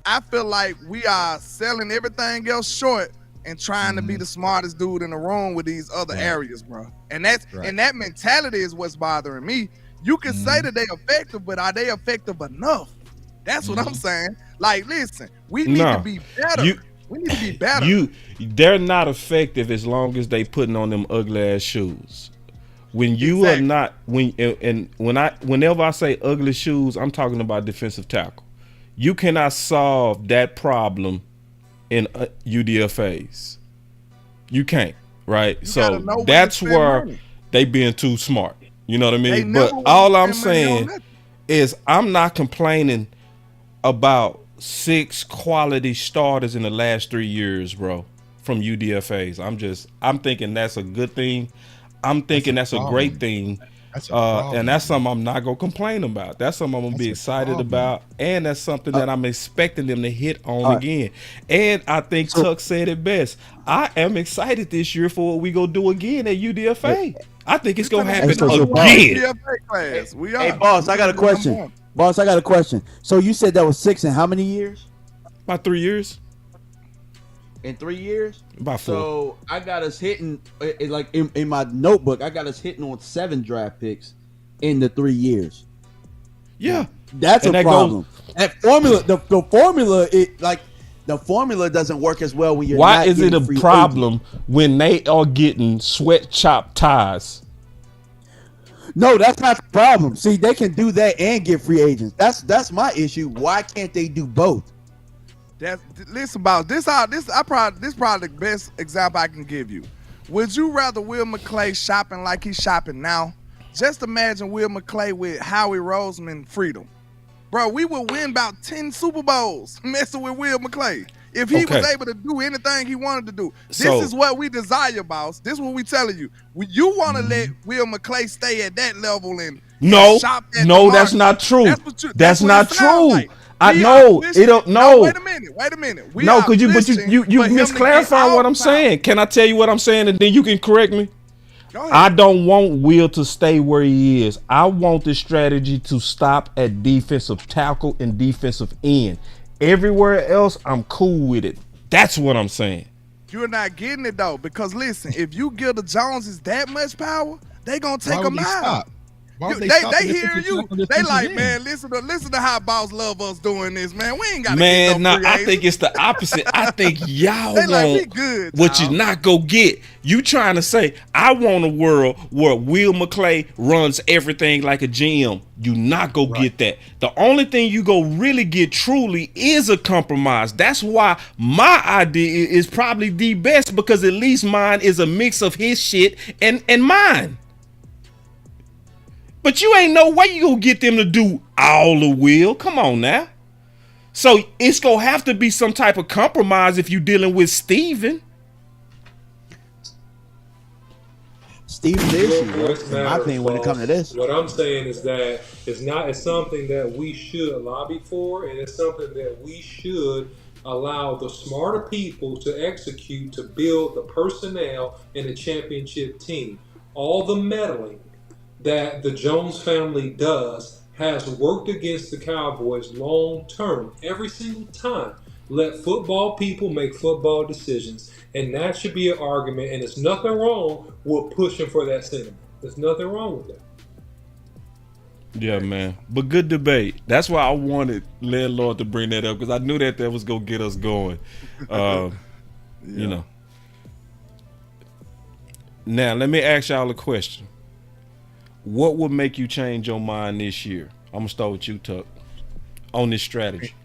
I feel like we are selling everything else short and trying to be the smartest dude in the room with these other areas, bro. And and that mentality is what's bothering me. You can say that they're effective, but are they effective enough? That's what I'm saying. Like, listen, we need to be better. We need to be better. They're not effective as long as they putting on them ugly ass shoes. When you are not, whenever I say ugly shoes, I'm talking about defensive tackle. You cannot solve that problem in UDFAs. You can't, right? So that's where they being too smart. You know what I mean? But all I'm saying is I'm not complaining about 6 quality starters in the last 3 years, bro, from UDFAs. I'm thinking that's a good thing. I'm thinking that's a great thing. And that's something I'm not gonna complain about. That's something I'm gonna be excited about, and that's something that I'm expecting them to hit on again. And I think Tuck said it best. I am excited this year for what we gonna do again at UDFA. I think it's gonna happen again. Hey, boss, I got a question. Boss, I got a question. So you said that was 6 in how many years? About 3 years. In 3 years? About 4. So I got us hitting, like in my notebook, I got us hitting on 7 draft picks in the 3 years. Yeah. That's a problem. That formula, the formula, the formula doesn't work as well when you're Why not is it a getting free problem agents. when they are getting sweatshop ties? No, that's not the problem. See, they can do that and get free agents. That's my issue. Why can't they do both? Listen about this. This probably the best example I can give you. Would you rather Will McClay shopping like he's shopping now? Just imagine Will McClay with Howie Roseman freedom. Bro, we would win about 10 Super Bowls messing with Will McClay. If he was able to do anything he wanted to do. This is what we desire, boss. This is what we telling you. You want to let Will McClay stay at that level and shop at no, that's not true. That's not true. Like. I know it don't. No, wait a minute. No, because you misclarifying what I'm saying. Can I tell you what I'm saying, and then you can correct me? Go ahead. I don't want Will to stay where he is. I want the strategy to stop at defensive tackle and defensive end. Everywhere else, I'm cool with it. That's what I'm saying. You're not getting it though, because listen, if you give the Joneses that much power, they gonna take them out. They hear you. They like, man, listen to how Boss love us doing this, man. We ain't got to get no free I think it's the opposite. I think y'all they want like, we good, what you not go get. You trying to say, I want a world where Will McClay runs everything like a GM. You not go get that. The only thing you go really get truly is a compromise. That's why my idea is probably the best, because at least mine is a mix of his shit and mine. But you ain't no way you gonna get them to do all the Will. Come on now. So it's gonna have to be some type of compromise if you're dealing with Steven. Steven's the issue, in my opinion, when it comes to this. What I'm saying is that it's something that we should lobby for, and it's something that we should allow the smarter people to execute to build the personnel and the championship team. All the meddling that the Jones family does has worked against the Cowboys long term every single time. Let football people make football decisions, and that should be an argument, and there's nothing wrong with pushing for that sentiment. There's nothing wrong with that. Yeah, man. But good debate. That's why I wanted Landlord to bring that up, because I knew that was going to get us going. You know. Now, let me ask y'all a question. What would make you change your mind this year? I'm going to start with you, Tuck, on this strategy.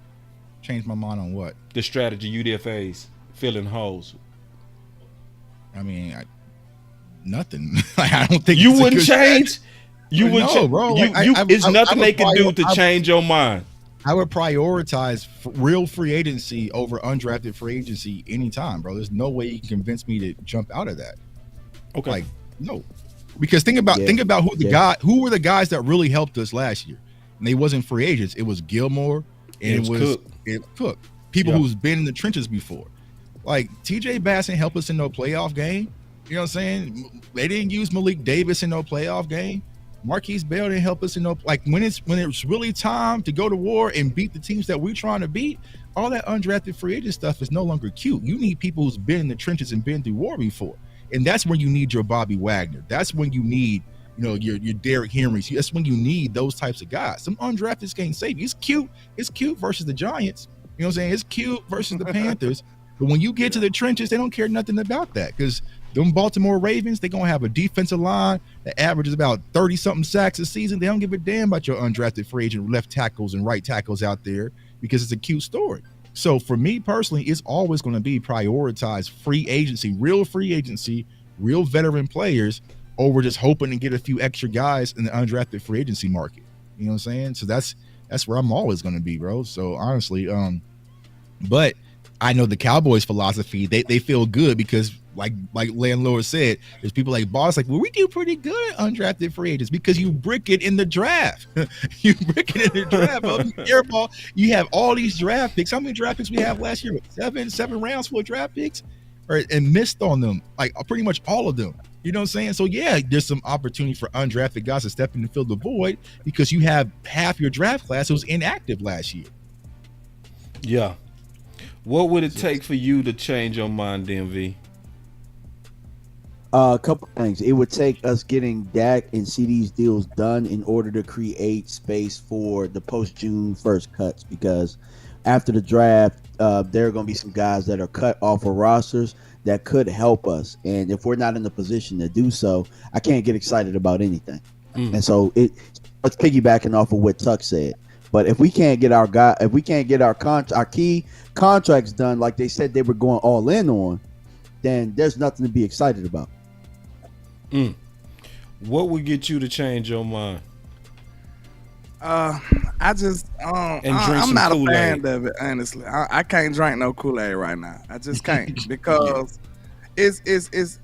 Change my mind on what? The strategy, UDFAs, filling holes. I mean, nothing. I don't think you wouldn't change. You would, no, bro. It's nothing they can do to change your mind. I would prioritize real free agency over undrafted free agency anytime, bro. There's no way you can convince me to jump out of that. Okay, like no, because think about who were the guys that really helped us last year, and they wasn't free agents. It was Gilmore and it was Cook. People who's been in the trenches before. Like TJ Bass didn't help us in no playoff game. You know what I'm saying? They didn't use Malik Davis in no playoff game. Marquise Bell didn't help us in no, like when it's really time to go to war and beat the teams that we're trying to beat, all that undrafted free agent stuff is no longer cute. You need people who's been in the trenches and been through war before. And that's when you need your Bobby Wagner. That's when you need, your Derrick Henrys. That's when you need those types of guys. Some undrafteds can't save you. It's cute versus the Giants. You know what I'm saying? It's cute versus the Panthers. But when you get to the trenches, they don't care nothing about that, because them Baltimore Ravens, they're going to have a defensive line that averages about 30-something sacks a season. They don't give a damn about your undrafted free agent left tackles and right tackles out there, because it's a cute story. So for me personally, it's always going to be prioritize free agency, real veteran players, over just hoping to get a few extra guys in the undrafted free agency market. You know what I'm saying? So that's where I'm always going to be, bro. So honestly, but I know the Cowboys' philosophy, they feel good because like Landlord said, there's people like Boss like, well, we do pretty good undrafted free agents because you brick it in the draft. You brick it in the draft. Airball, you have all these draft picks. How many draft picks we have last year? Seven rounds full of draft picks, and missed on them, like pretty much all of them. You know what I'm saying? So yeah, there's some opportunity for undrafted guys to step in and fill the void because you have half your draft class who was inactive last year. Yeah. What would it take for you to change your mind, D.M.V? A couple things. It would take us getting Dak and CD's deals done in order to create space for the post-June 1st cuts, because after the draft, there are going to be some guys that are cut off of rosters that could help us. And if we're not in the position to do so, I can't get excited about anything. And so let's piggybacking off of what Tuck said. But if we can't get our our key contracts done like they said they were going all in on, then there's nothing to be excited about. What would get you to change your mind? I just I'm not a fan of it, honestly. I can't drink no Kool-Aid right now. I just can't because it's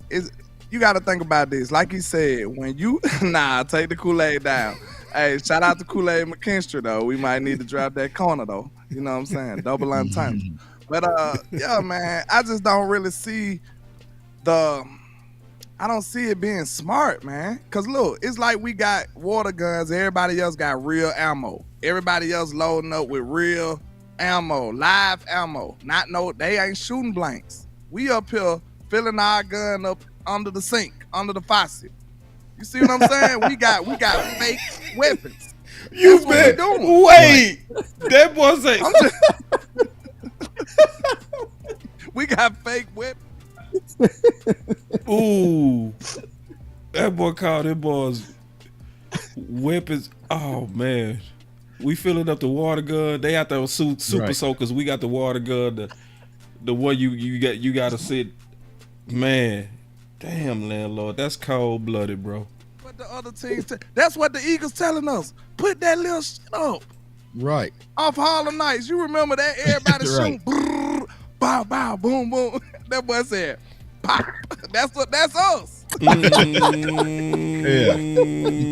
you got to think about this. Like he said, when you take the Kool-Aid down. Hey, shout out to Kool-Aid McKinstry though. We might need to drop that corner though. You know what I'm saying? Double entendre. But yeah, man, I just don't really see I don't see it being smart, man. Cause look, it's like we got water guns. Everybody else got real ammo. Everybody else loading up with real ammo, live ammo. They ain't shooting blanks. We up here filling our gun up under the sink, under the faucet. You see what I'm saying? we got fake weapons. You bet. Wait, that wasn't. We got fake weapons. Ooh, that boy called them boys weapons. Oh man, we filling up the water gun. They out there super soakers. We got the water gun, the one you got to sit. Man, damn landlord, that's cold blooded, bro. But the other teams, that's what the Eagles telling us. Put that little shit up. Right. Off Harlem Nights. You remember that? Everybody shooting. Brrr, bow, bow, boom, boom. That boy said, pop. That's us. Yeah. You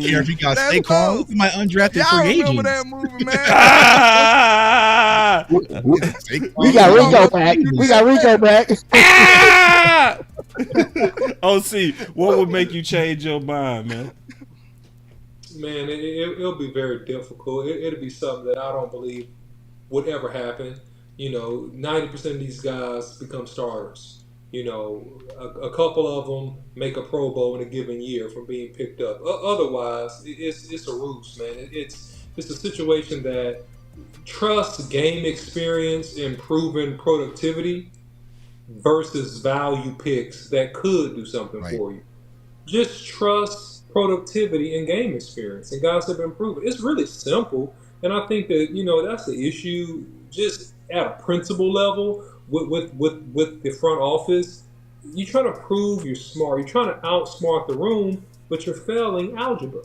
care if you got stay calm? Look at my undrafted free agent. Y'all remember that movie, man? We got Rico back. We got Rico back. Oh, see, what would make you change your mind, man? Man, it'll be very difficult. It'll be something that I don't believe would ever happen. 90% of these guys become starters. A couple of them make a Pro Bowl in a given year from being picked up. Otherwise, it's a ruse, man. It's a situation that trusts game experience and proven productivity versus value picks that could do something for you. Just trust productivity and game experience, and guys have been proven. It's really simple, and I think that that's the issue. Just at a principle level with the front office, you're trying to prove you're smart. You're trying to outsmart the room, but you're failing algebra.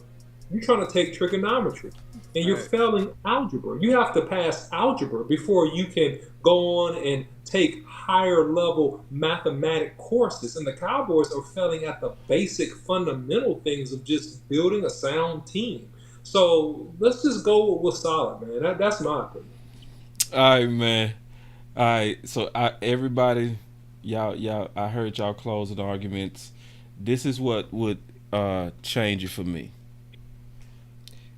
You're trying to take trigonometry, and you're failing algebra. You have to pass algebra before you can go on and take higher level mathematic courses. And the Cowboys are failing at the basic fundamental things of just building a sound team. So let's just go with solid, man. That's my opinion. All right, man. All right, so everybody, y'all, I heard y'all closing arguments. This is what would change it for me.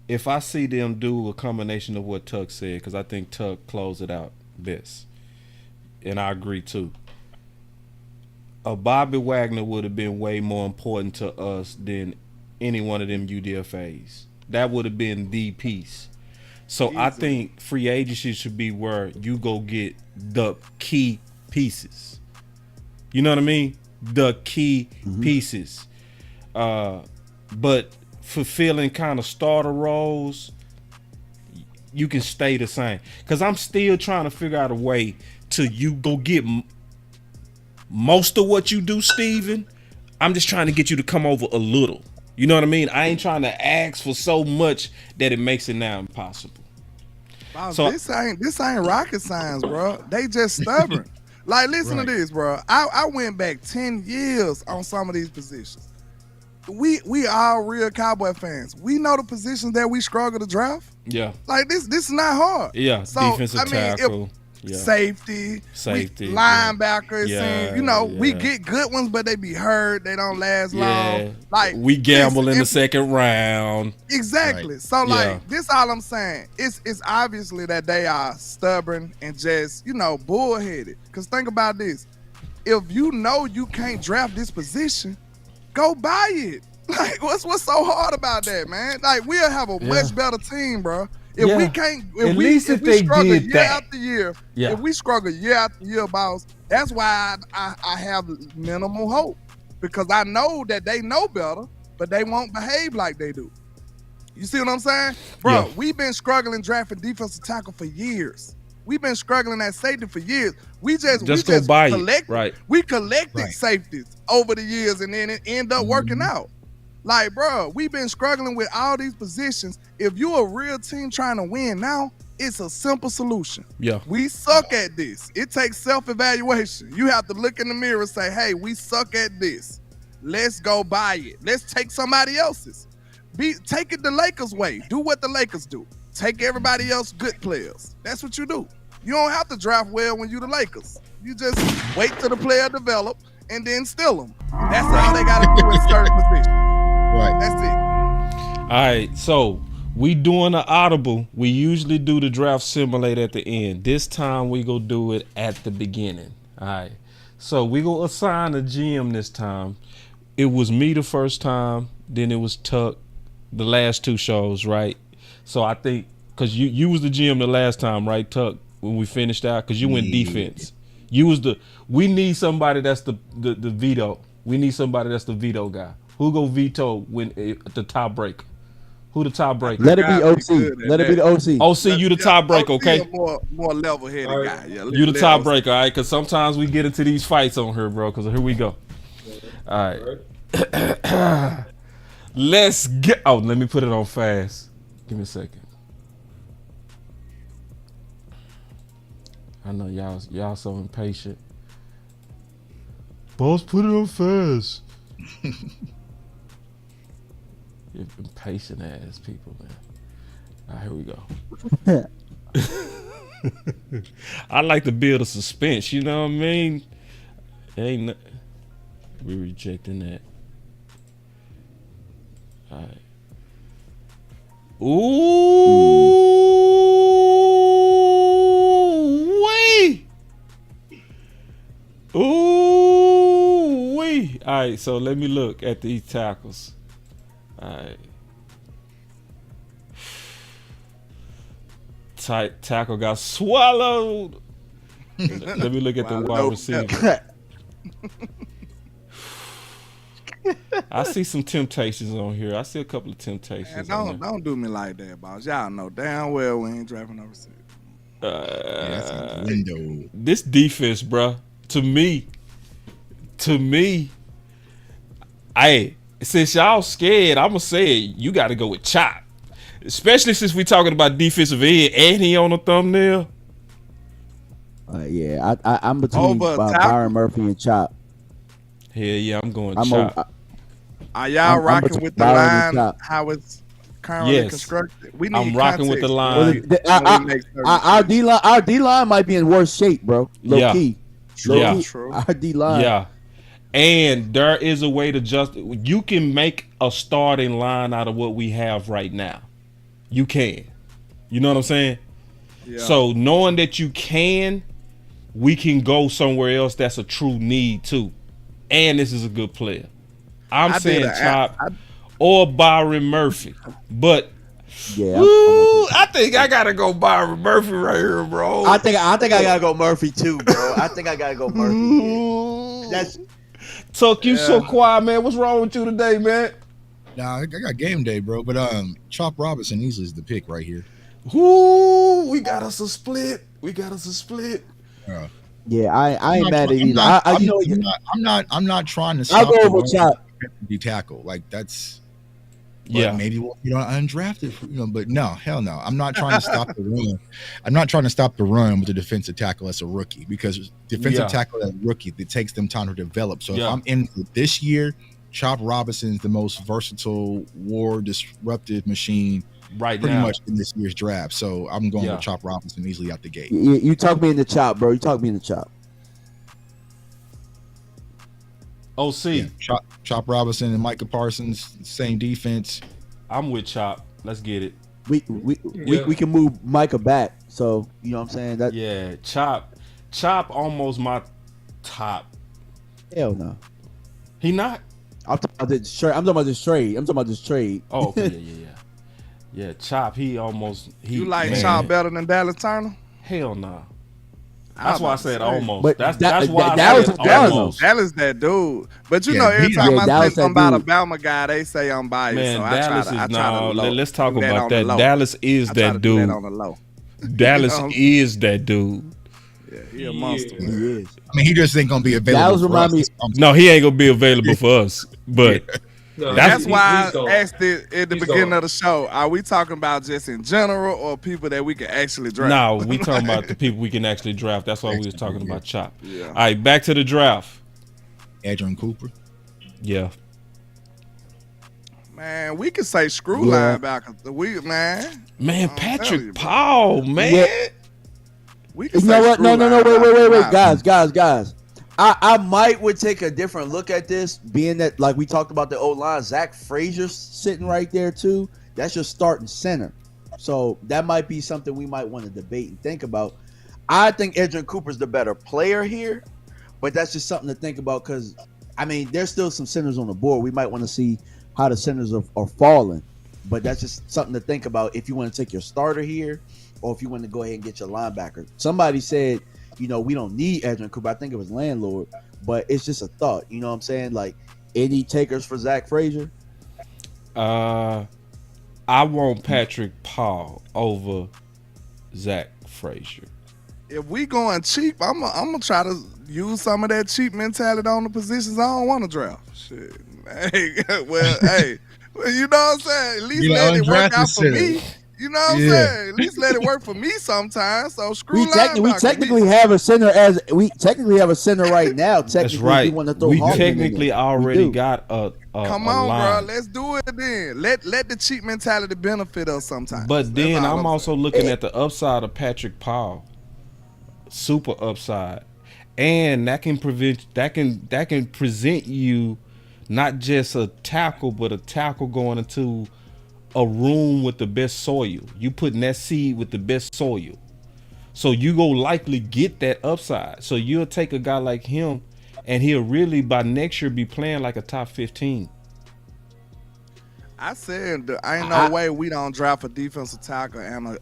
If I see them do a combination of what Tuck said, because I think Tuck closed it out best, and I agree too. A Bobby Wagner would have been way more important to us than any one of them UDFAs. That would have been the piece. So I think free agency should be where you go get the key pieces. You know what I mean? The key pieces. But fulfilling kind of starter roles, you can stay the same. Because I'm still trying to figure out a way to you go get most of what you do, Steven. I'm just trying to get you to come over a little. You know what I mean? I ain't trying to ask for so much that it makes it now impossible. Wow, so this ain't rocket science, bro. They just stubborn. Like, listen to this, bro. I went back 10 years on some of these positions. We all real Cowboy fans. We know the positions that we struggle to draft. Yeah. Like this is not hard. Yeah. So, defensive tackle. Safety, linebackers, we get good ones, but they be hurt. They don't last long. Like we gamble in the second round. Exactly. Right. So this all I'm saying. It's obviously that they are stubborn and just bullheaded. Because think about this: if you know you can't draft this position, go buy it. Like what's so hard about that, man? Like we'll have a much better team, bro, If we can't, at least if they struggle did year that. after year, Yeah. if we struggle year after year, boss, that's why I have minimal hope, because I know that they know better, but they won't behave like they do. You see what I'm saying? Bro, we've been struggling drafting defensive tackle for years. We've been struggling at safety for years. We just collected safeties over the years, and then it ended up working out. Like, bro, we've been struggling with all these positions. If you're a real team trying to win now, it's a simple solution. Yeah. We suck at this. It takes self-evaluation. You have to look in the mirror and say, hey, we suck at this. Let's go buy it. Let's take somebody else's. Take it the Lakers way. Do what the Lakers do. Take everybody else good players. That's what you do. You don't have to draft well when you the Lakers. You just wait till the player develop and then steal them. That's all they got to do in certain positions. Right. That's it. All right, so we doing an audible. We usually do the draft simulator at the end. This time we go do it at the beginning. All right. So we gonna assign a GM this time. It was me the first time, then it was Tuck the last two shows, right? So I think because you was the GM the last time, right, Tuck, when we finished out, because you went defense. You was we need somebody that's the veto. We need somebody that's the veto guy. Who go veto when the tiebreaker? Who the tiebreaker? Let it be OC. Let it be the OC. OC, you the tiebreaker, okay? More level-headed guy. Yeah, you the tiebreaker, all right? Because sometimes we get into these fights on here, bro. Because here we go. All right. Let's get. Oh, let me put it on fast. Give me a second. I know y'all so impatient. Boss, put it on fast. You impatient ass people, man. All right, here we go. I like to build a suspense, you know what I mean? We rejecting that. All right. Ooh-wee. Ooh-wee. All right, so let me look at these tackles. All right. Tackle got swallowed. Let me look at the wide receiver. I see some temptations on here. I see a couple of temptations. Man, don't do me like that, boss. Y'all know damn well we ain't drafting no receiver. This defense, bro. To me, hey, since y'all scared, I'ma say it, you got to go with Chop. Especially since we talking about defensive end and he on the thumbnail. Yeah, I'm between Byron Murphy and Chop. Hell yeah, I'm going Chop. Are y'all rocking with the line how it's currently constructed? We need I'm rocking with the line. Our D line might be in worse shape, bro. Low key. True. Our D line. Yeah. And there is a way to you can make a starting line out of what we have right now. You can. You know what I'm saying? Yeah. So knowing that you can, we can go somewhere else that's a true need too. And this is a good player. I'm saying Chop or Byron Murphy. But I think I gotta go Byron Murphy right here, bro. I think I gotta go Murphy too, bro. I think I gotta go Murphy. That's Tuck, you so quiet, man. What's wrong with you today, man? Nah, I got game day, bro. But Chop Robinson easily is the pick right here. Ooh, we got us a split. Yeah, I ain't mad at either. I'm not trying to stop. I'll go over Chop. Be tackle like that's. Maybe we'll undrafted, but no, hell no. I'm not trying to stop the run. I'm not trying to stop the run with a defensive tackle as a rookie, because defensive tackle as a rookie, it takes them time to develop. So if I'm in for this year, Chop Robinson is the most versatile, war disruptive machine pretty much in this year's draft. So I'm going with Chop Robinson easily out the gate. You talk me in the Chop, bro. You talk me in the Chop. OC. Yeah, Chop Robinson and Micah Parsons, same defense. I'm with Chop. Let's get it. We can move Micah back. So you know what I'm saying? Chop almost my top. Hell no. He not? I'm talking about this trade. I'm talking about this trade. Oh, okay, yeah. Yeah, Chop. You like Chop better than Dallas Turner? Hell nah. That's why I said almost. But That's why Dallas I is said Dallas. almost. Dallas that dude. But you Yeah, know, every he- time Yeah, I Dallas say that something about a dude. Bama guy, they say I'm biased. Man, so Dallas I is try to no. low. Let's talk Do that about on the that. low. Dallas is I try that to do that dude. on the low. Dallas You know? is that dude. Yeah, he a monster. Yeah. Man. He is. I mean, he just ain't gonna be available. Dallas for remind us. me. No, he ain't gonna be available for us. But No, That's he- why he's I gone. asked it at the He's beginning gone. of the show. Are we talking about just in general or people that we can actually draft? no, we talking about the people we can actually draft. That's why we was talking about Chop. Yeah. All right, back to the draft. Adrian Cooper. Yeah. Man, we could say screw Yeah. linebacker. Man, Man, I'm telling Patrick you, bro. Paul, man. Yeah. We could You say know what? screw No, linebacker. wait, guys. I would take a different look at this, being that like we talked about the O-line, Zach Frazier's sitting right there too. That's your starting center. So that might be something we might want to debate and think about. I think Adrian Cooper's the better player here, but that's just something to think about because I mean there's still some centers on the board. We might want to see how the centers are falling, but that's just something to think about if you want to take your starter here or if you want to go ahead and get your linebacker. Somebody said, you know, we don't need Adrian Cooper. I think it was Landlord, but it's just a thought. You know what I'm saying? Like, any takers for Zach Frazier? I want Patrick Paul over Zach Frazier. If we going cheap, I'm gonna try to use some of that cheap mentality on the positions I don't want to draft. Shit. Hey, hey, you know what I'm saying? At least let it work out for me. You know what I'm saying? At least let it work for me sometimes. So screw We technically have a center right now. Technically, That's right. if you want to throw We Hoffman in technically there. already We do. got a Come a on, line. bro. Let's do it then. Let the cheap mentality benefit us sometimes. But then all I'm I'm also looking at the upside of Patrick Paul. Super upside. And that can present you not just a tackle, but a tackle going into a room with the best soil. You putting that seed with the best soil. So you go likely get that upside. So you'll take a guy like him and he'll really by next year be playing like a top 15. I said ain't no way we don't draft a defensive tackle and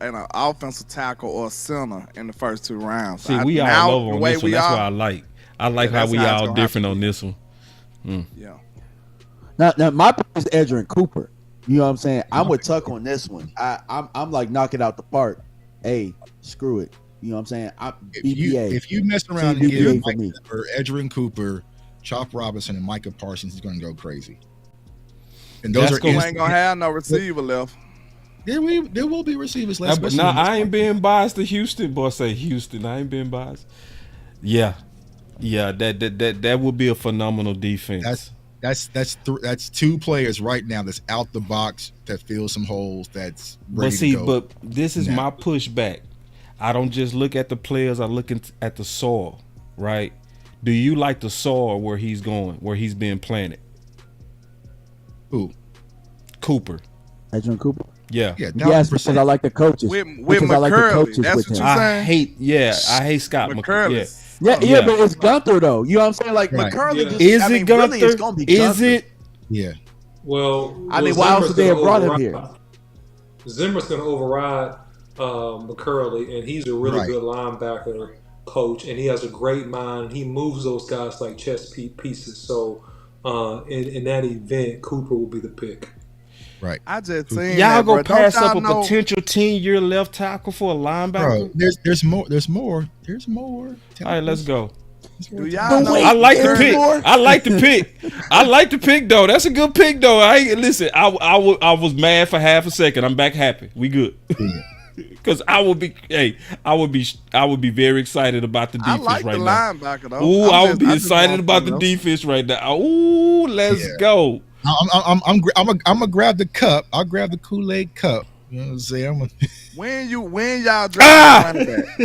an offensive tackle or center in the first 2 rounds. See, we all over on this one. That's why I like. I like how we all different on this one. Yeah. Now my pick is Adrian Cooper. You know what I'm saying? I'm with Tuck on this one. I'm like knock it out the park. Hey, screw it. You know what I'm saying? If you mess around and give Mike Cooper, Adrian Cooper, Chop Robinson, and Micah Parsons, he's going to go crazy. And those ain't gonna have no receiver left. There will be receivers left. Nah, I ain't being biased to Houston. Boy, say Houston. I ain't being biased. Yeah, that would be a phenomenal defense. That's 2 players right now that's out the box that fill some holes. That's ready to go. But this is my pushback. I don't just look at the players. I look at the soil. Right? Do you like the soil where he's going, where he's being planted? Who? Cooper. Adrian Cooper. Yeah. Yes, because I like the coaches. With because I like the McCurley, coaches that's with what him. I hate Scott McCurley. Yeah, but it's Gunther though. You know what I'm saying? Like McCurley just Is it Gunther? Really, it's gonna be Is Gunther. it? Yeah. Well, I mean, why else would they have brought him here? Zimmer's going to override McCurley, and he's a really good linebacker coach, and he has a great mind. He moves those guys like chess pieces. So, in that event, Cooper will be the pick. Right. I just seen y'all that, go bro. pass up a potential 10-year left tackle for a linebacker. Bro, there's more. All right, let's go. Do y'all know? I like the pick. I like the pick though. That's a good pick though. I was mad for half a second. I'm back happy. We good. Because I would be very excited about the defense I like right the now. linebacker though. Ooh, I would be excited about the defense right now. Ooh, let's go. I'm gonna grab the cup. I'll grab the Kool-Aid cup. You know what I'm saying? When y'all drafting a running back?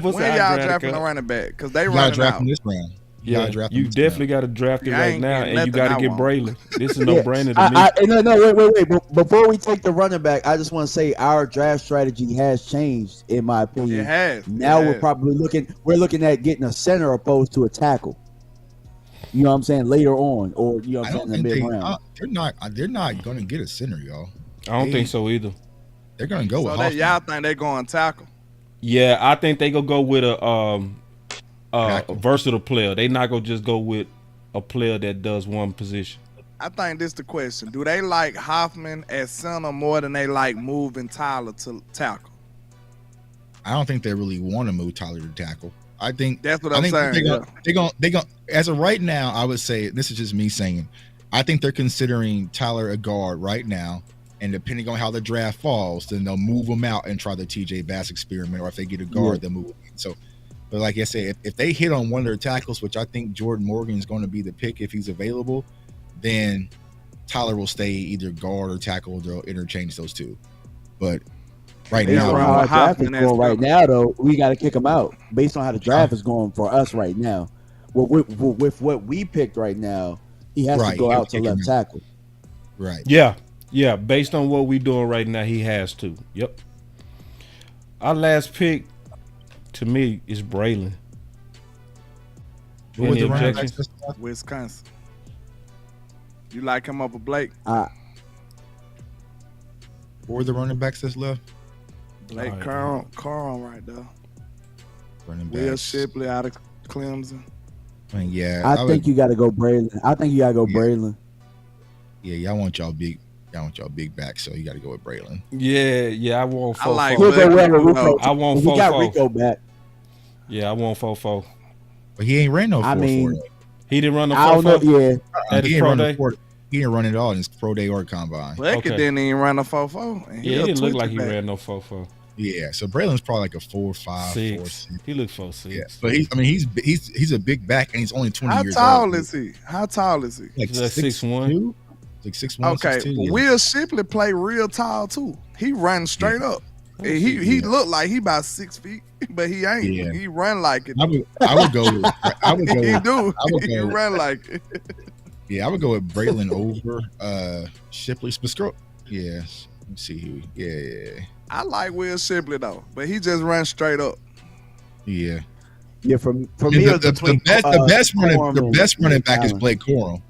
When y'all drafting a running back? Because they running out. This round. Yeah, you definitely got to draft it right now, and you got to get Braylon. This is no brainer to me. No, wait. Before we take the running back, I just want to say our draft strategy has changed, in my opinion. It has. Now we're probably looking at getting a center opposed to a tackle. You know what I'm saying? Later on, or you know what I'm saying, in the mid round. They're not going to get a center, y'all. I don't think so either. They're gonna go with So Hoffman. y'all think they going tackle? Yeah, I think they gonna go with a versatile player. They not gonna just go with a player that does one position. I think this the question. Do they like Hoffman at center more than they like moving Tyler to tackle? I don't think they really want to move Tyler to tackle. I think that's what I'm saying. They gonna as of right now, I would say, this is just me saying, I think they're considering Tyler a guard right now, and depending on how the draft falls, then they'll move him out and try the TJ Bass experiment, or if they get a guard, they'll move him in. So, but like I said, if they hit on one of their tackles, which I think Jordan Morgan is going to be the pick if he's available, then Tyler will stay either guard or tackle. They'll interchange those two. But right now, how the draft is going right now, though, we got to kick him out based on how the draft is going for us right now. With what we picked right now, he has to go out to left tackle. Right. Yeah. Based on what we doing right now, he has to. Yep. Our last pick, to me, is Braylon. Any objections? Wisconsin. You like him over Blake? Or the running backs that's left? Blake Carl right there. Running backs. Will Shipley out of Clemson. I mean, I think you got to go Braylon. I think you got to go Braylon. Yeah, y'all want y'all big back, so you got to go with Braylon. Yeah, I want 4-4. I want 4-4. We got Rico back. Yeah, I want 4-4. But he ain't ran no 4-4. He didn't run the 4-4. I don't know. Yeah, at his pro day. He didn't run it all in his pro day or combine. Blake didn't even run a 4-4. Yeah, it didn't look like he ran no 4-4. Yeah, so Braylon's probably like a 4-5, 4-6. He looks 4-6. Yeah, but he's a big back and he's only 20 years old. How tall is he? Like 6'1". Like 6'1". Okay, 6'2", Will Shipley play real tall too. He run straight up. He looked like he about 6 feet, but he ain't. Yeah. He run like it. I would go. He run like it. Yeah, I would go with Braylon over Shipley. Yeah, let me see who. Yeah. I like Will Shipley though, but he just runs straight up. Yeah. Yeah, for me, the best running back is Blake Corum.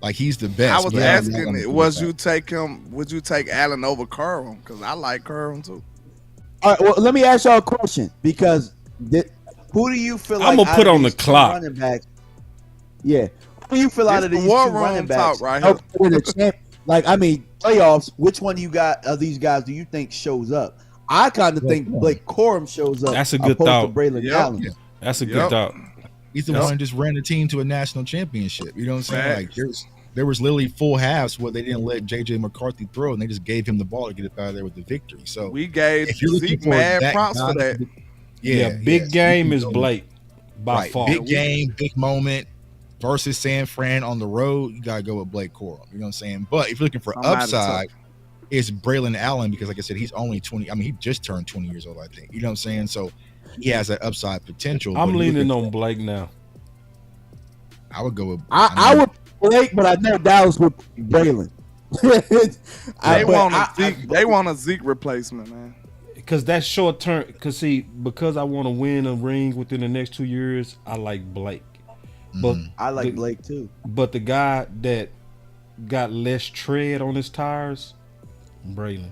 Like, he's the best. I was asking, would you take Allen over Corum? Because I like Corum too. All right, well, let me ask y'all a question, because who do you feel like I'm gonna put on the clock? Running backs, yeah. Who do you feel out of these two running backs? Right here. Like, I mean, playoffs. Which one of these guys do you think shows up? I kind of think Blake Corum shows up. That's a good thought. Braylon Allen. Yeah. That's a good thought. He's the one who just ran the team to a national championship. You know what I'm saying? Like, there was literally full halves where they didn't let JJ McCarthy throw, and they just gave him the ball to get it out of there with the victory. So we gave Zeke mad props for that. Big game is Blake by far. Big game, big moment versus San Fran on the road. You gotta go with Blake Corum. You know what I'm saying? But if you're looking for upside, it's Braylon Allen, because, like I said, he's only 20. I mean, he just turned 20 years old, I think. You know what I'm saying? So he has that upside potential. I'm leaning on Blake now. I would go with. I would Blake, but I know Dallas with Braylon. They want a Zeke replacement, man. Because that's short term. Because I want to win a ring within the next 2 years, I like Blake. But I like Blake too. But the guy that got less tread on his tires, Braylon.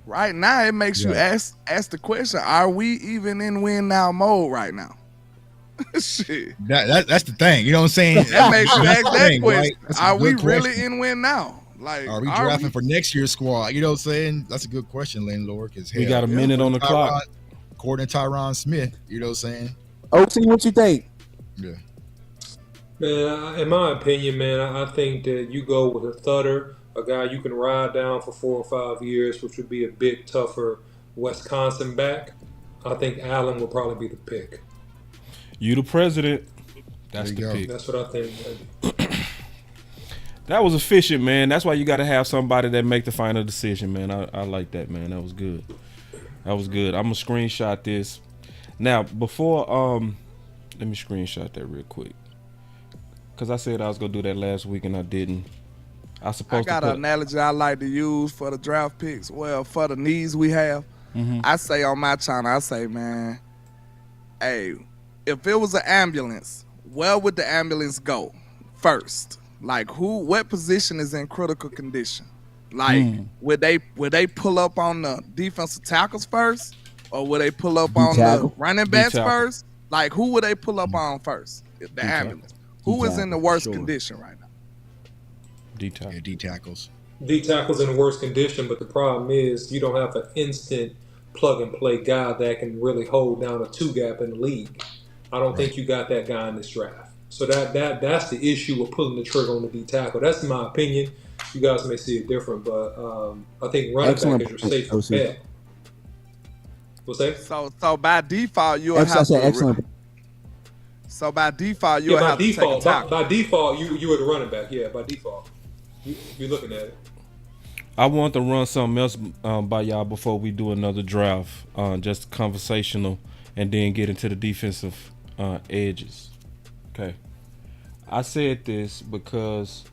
Right now, it makes you ask the question: are we even in win now mode right now? Shit. That's the thing. You know what I'm saying? That makes you ask that question. Right? Are we really in win now? Like, are we drafting for next year's squad? You know what I'm saying? That's a good question, Landlord. Because we got a minute on the clock. According to Tyron Smith, you know what I'm saying? OC, what you think? Yeah. Man, in my opinion, man, I think that you go with a thudder, a guy you can ride down for 4 or 5 years, which would be a bit tougher Wisconsin back. I think Allen will probably be the pick. You the president. That's the pick. That's what I think. That was efficient, man. That's why you got to have somebody that make the final decision, man. I like that, man. That was good. I'm gonna screenshot this. Now, before let me screenshot that real quick, because I said I was gonna do that last week and I didn't. I got an analogy I like to use for the draft picks. Well, for the needs we have, I say on my channel, I say, man, hey, if it was an ambulance, where would the ambulance go first? Like, what position is in critical condition? Like, would they pull up on the defensive tackles first, or would they pull up on the running backs first? Like, who would they pull up on first? The ambulance. Who is in the worst condition right now? D tackles. Yeah, D tackles. D tackles in the worst condition, but the problem is you don't have an instant plug and play guy that can really hold down a 2-gap in the league. I don't think you got that guy in this draft. So that's the issue with pulling the trigger on the D tackle. That's my opinion. You guys may see it different, but I think running back is your safe bet. What's that? So by default, you'll have to. Excellent. So by default, you'll have to take a tackle. By default, you are the running back. Yeah, by default, you're looking at it. I want to run something else by y'all before we do another draft, just conversational, and then get into the defensive edges. Okay. I said this because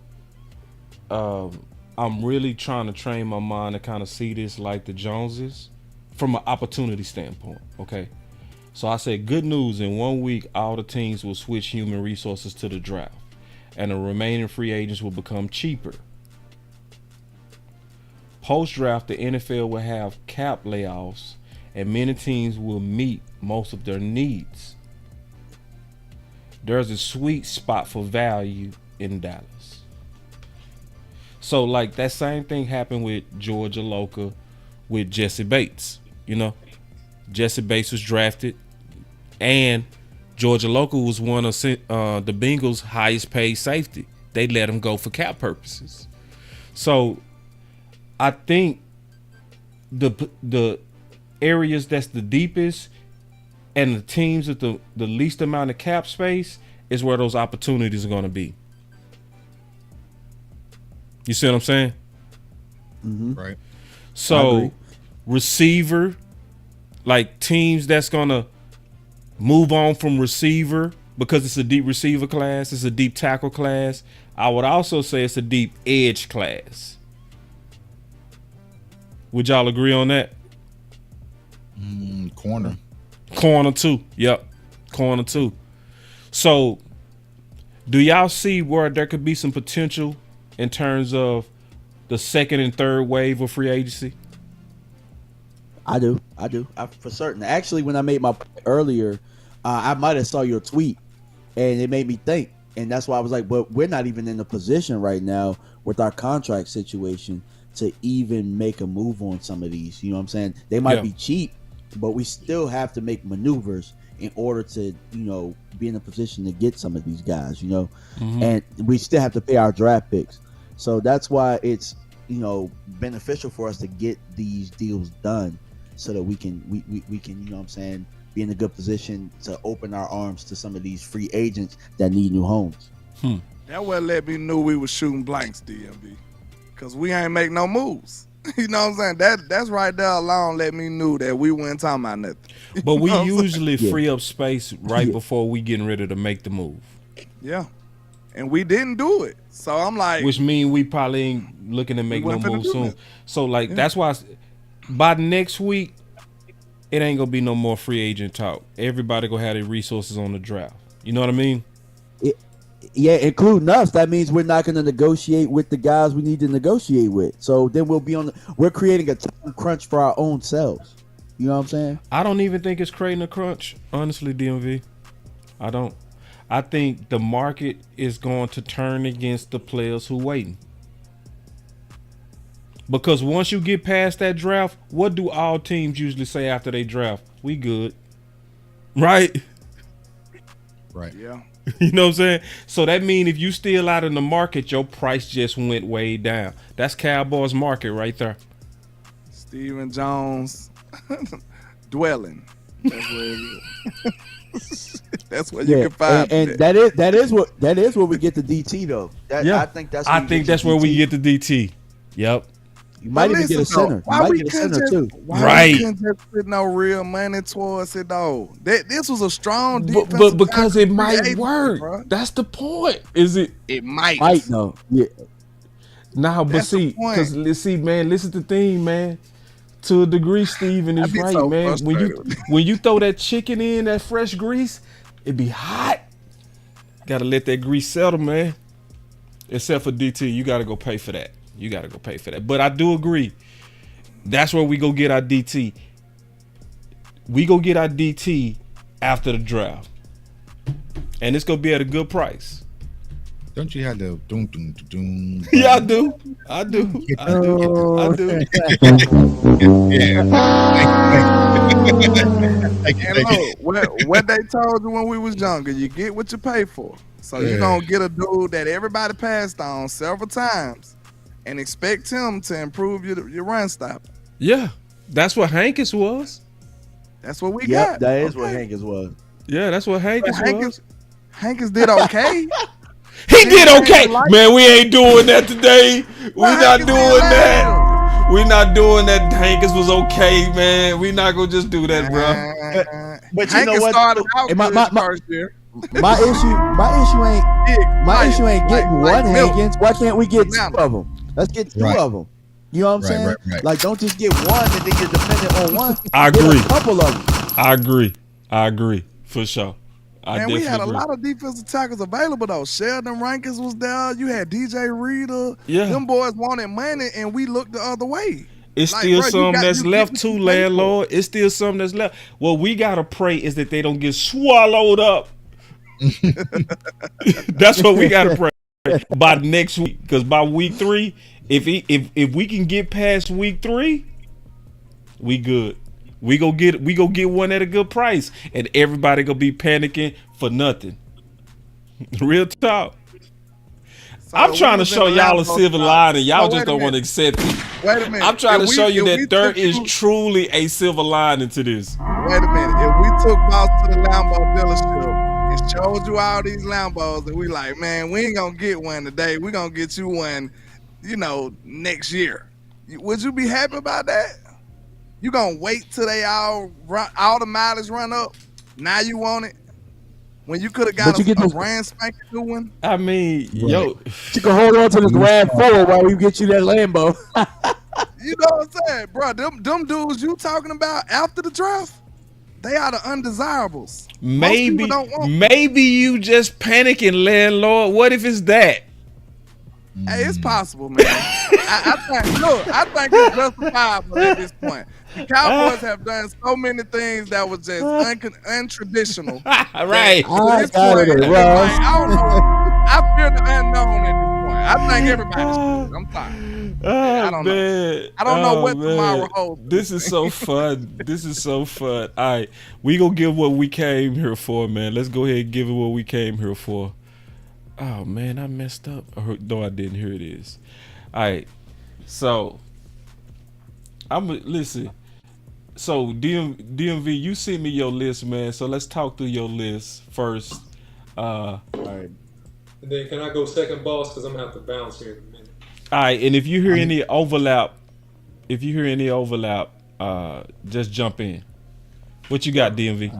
I'm really trying to train my mind to kind of see this like the Joneses from an opportunity standpoint. Okay. So I said, good news, in 1 week, all the teams will switch human resources to the draft, and the remaining free agents will become cheaper. Post-draft, the NFL will have cap layoffs, and many teams will meet most of their needs. There's a sweet spot for value in Dallas. So, like, that same thing happened with Georgia Loca with Jesse Bates. You know, Jesse Bates was drafted, and Georgia Loca was one of the Bengals' highest paid safety. They let him go for cap purposes. So I think the areas that's the deepest and the teams with the least amount of cap space is where those opportunities are going to be. You see what I'm saying? Mm-hmm. Right. So receiver, like teams that's going to move on from receiver because it's a deep receiver class, it's a deep tackle class. I would also say it's a deep edge class. Would y'all agree on that? Corner. Corner too. Yep. Corner too. So do y'all see where there could be some potential in terms of the second and third wave of free agency? I do. For certain. Actually, when I made my earlier, I might have saw your tweet, and it made me think. And that's why I was like, but we're not even in a position right now with our contract situation to even make a move on some of these. You know what I'm saying? They might be cheap, but we still have to make maneuvers in order to, you know, be in a position to get some of these guys, you know, and we still have to pay our draft picks. So that's why it's, you know, beneficial for us to get these deals done so that we can, we can, you know what I'm saying, be in a good position to open our arms to some of these free agents that need new homes. That would let me know we was shooting blanks, D.M.V, because we ain't make no moves. You know what I'm saying? That's right there alone let me know that we weren't talking about nothing. But we usually free up space right before we getting ready to make the move. Yeah. And we didn't do it. So I'm like, which means we probably ain't looking to make no move soon. So like that's why by next week it ain't gonna be no more free agent talk. Everybody gonna have their resources on the draft. You know what I mean? Yeah, including us. That means we're not going to negotiate with the guys we need to negotiate with. So then we'll be we're creating a time crunch for our own selves. You know what I'm saying? I don't even think it's creating a crunch, honestly, D.M.V. I don't. I think the market is going to turn against the players who waiting. Because once you get past that draft, what do all teams usually say after they draft? We good. Right? Right. Yeah. You know what I'm saying? So that means if you still out in the market, your price just went way down. That's Cowboys market right there. Stephen Jones dwelling. That's where it is. That's where you can find and it. that is where we get the DT though. I think that's where we get the DT. Yep. You might even get a center. You might get a center too. Why we couldn't just put no real money towards it though? This was a strong defense. But because it might work. Bro. That's the point. Is it? It might. Might no. Yeah. Nah, but see, because man, listen to the thing, man. To a degree, Steven is right, so man. When you throw that chicken in that fresh grease, it be hot. Gotta let that grease settle, man. Except for DT, you gotta go pay for that. You got to go pay for that. But I do agree. That's where we go get our DT. We go get our DT after the draft. And it's going to be at a good price. Don't you have the doom doom doom? Yeah, I do. I do. And look, what they told you when we was younger, you get what you pay for. So you're gonna get a dude that everybody passed on several times and expect him to improve your run stop. Yeah. That's what Hankins was. That's what we got. That is what Hankins was. Yeah, that's what Hankins was. Hankins did okay. He did okay. Man, we ain't doing that today. We're not doing that. We're not doing that. Hankins was okay, man. We not gonna just do that, bro. But you Hankins know what? started out good first year. My issue ain't getting one Hankins. Why can't we get two of them? Let's get two of them. You know what I'm saying? Right. Like, don't just get one and then you're dependent on one. I agree. Get a couple of them. I agree. For sure. And we had a lot of defensive tackles available though. Sheldon Rankins was there. You had DJ Reader. Yeah. Them boys wanted money and we looked the other way. It's still some that's left too, Landlord. It's still some that's left. What we gotta pray is that they don't get swallowed up. That's what we gotta pray by next week. Because by week 3, if we can get past week 3, we good. We go get one at a good price, and everybody gonna be panicking for nothing. Real talk. So I'm trying to show y'all a silver lining. Y'all just don't want to accept it. Wait a minute. I'm trying to show you that there is truly a silver lining to this. Wait a minute. If we took Boss to the Lambo dealership and showed you all these Lambos, and we like, man, we ain't gonna get one today. We gonna get you one, next year. Would you be happy about that? You gonna wait till they all the mileage run up? Now you want it? When you could have got a brand spanking new one? I mean, yo. You can hold on to this RAV4 while we get you that Lambo. You know what I'm saying? Bro, them dudes you talking about after the draft, they are the undesirables. Maybe you just panicking, Landlord. What if it's that? Hey, it's possible, man. I think it's justifiable at this point. The Cowboys have done so many things that was just untraditional. Right. I don't know. I fear the unknown at this point. I think everybody's screwed. I'm sorry. I don't know. I don't know what tomorrow holds. This is so fun. All right. We gonna give what we came here for, man. Let's go ahead and give it what we came here for. Oh man, I messed up. No, I didn't. Here it is. All right. So listen. So D.M.V, you sent me your list, man. So let's talk through your list first. All right. And then can I go second, boss? Because I'm gonna have to bounce here in a minute. All right. And if you hear any overlap, just jump in. What you got, D.M.V?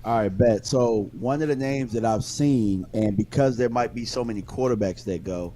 All right, bet. So one of the names that I've seen, and because there might be so many quarterbacks that go,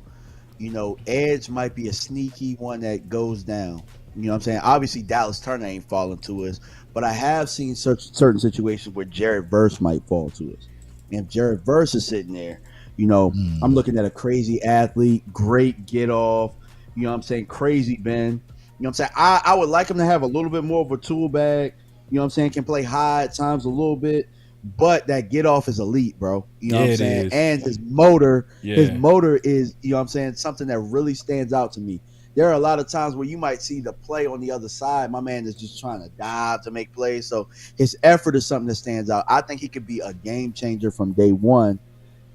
edge might be a sneaky one that goes down. You know what I'm saying? Obviously, Dallas Turner ain't falling to us, but I have seen certain situations where Jared Verse might fall to us. And if Jared Verse is sitting there, I'm looking at a crazy athlete, great get off, you know what I'm saying? Crazy bend. You know what I'm saying? I would like him to have a little bit more of a tool bag. You know what I'm saying? Can play high at times a little bit, but that get off is elite, bro. You know what I'm saying? And his motor is, you know what I'm saying, something that really stands out to me. There are a lot of times where you might see the play on the other side. My man is just trying to dive to make plays. So his effort is something that stands out. I think he could be a game changer from day one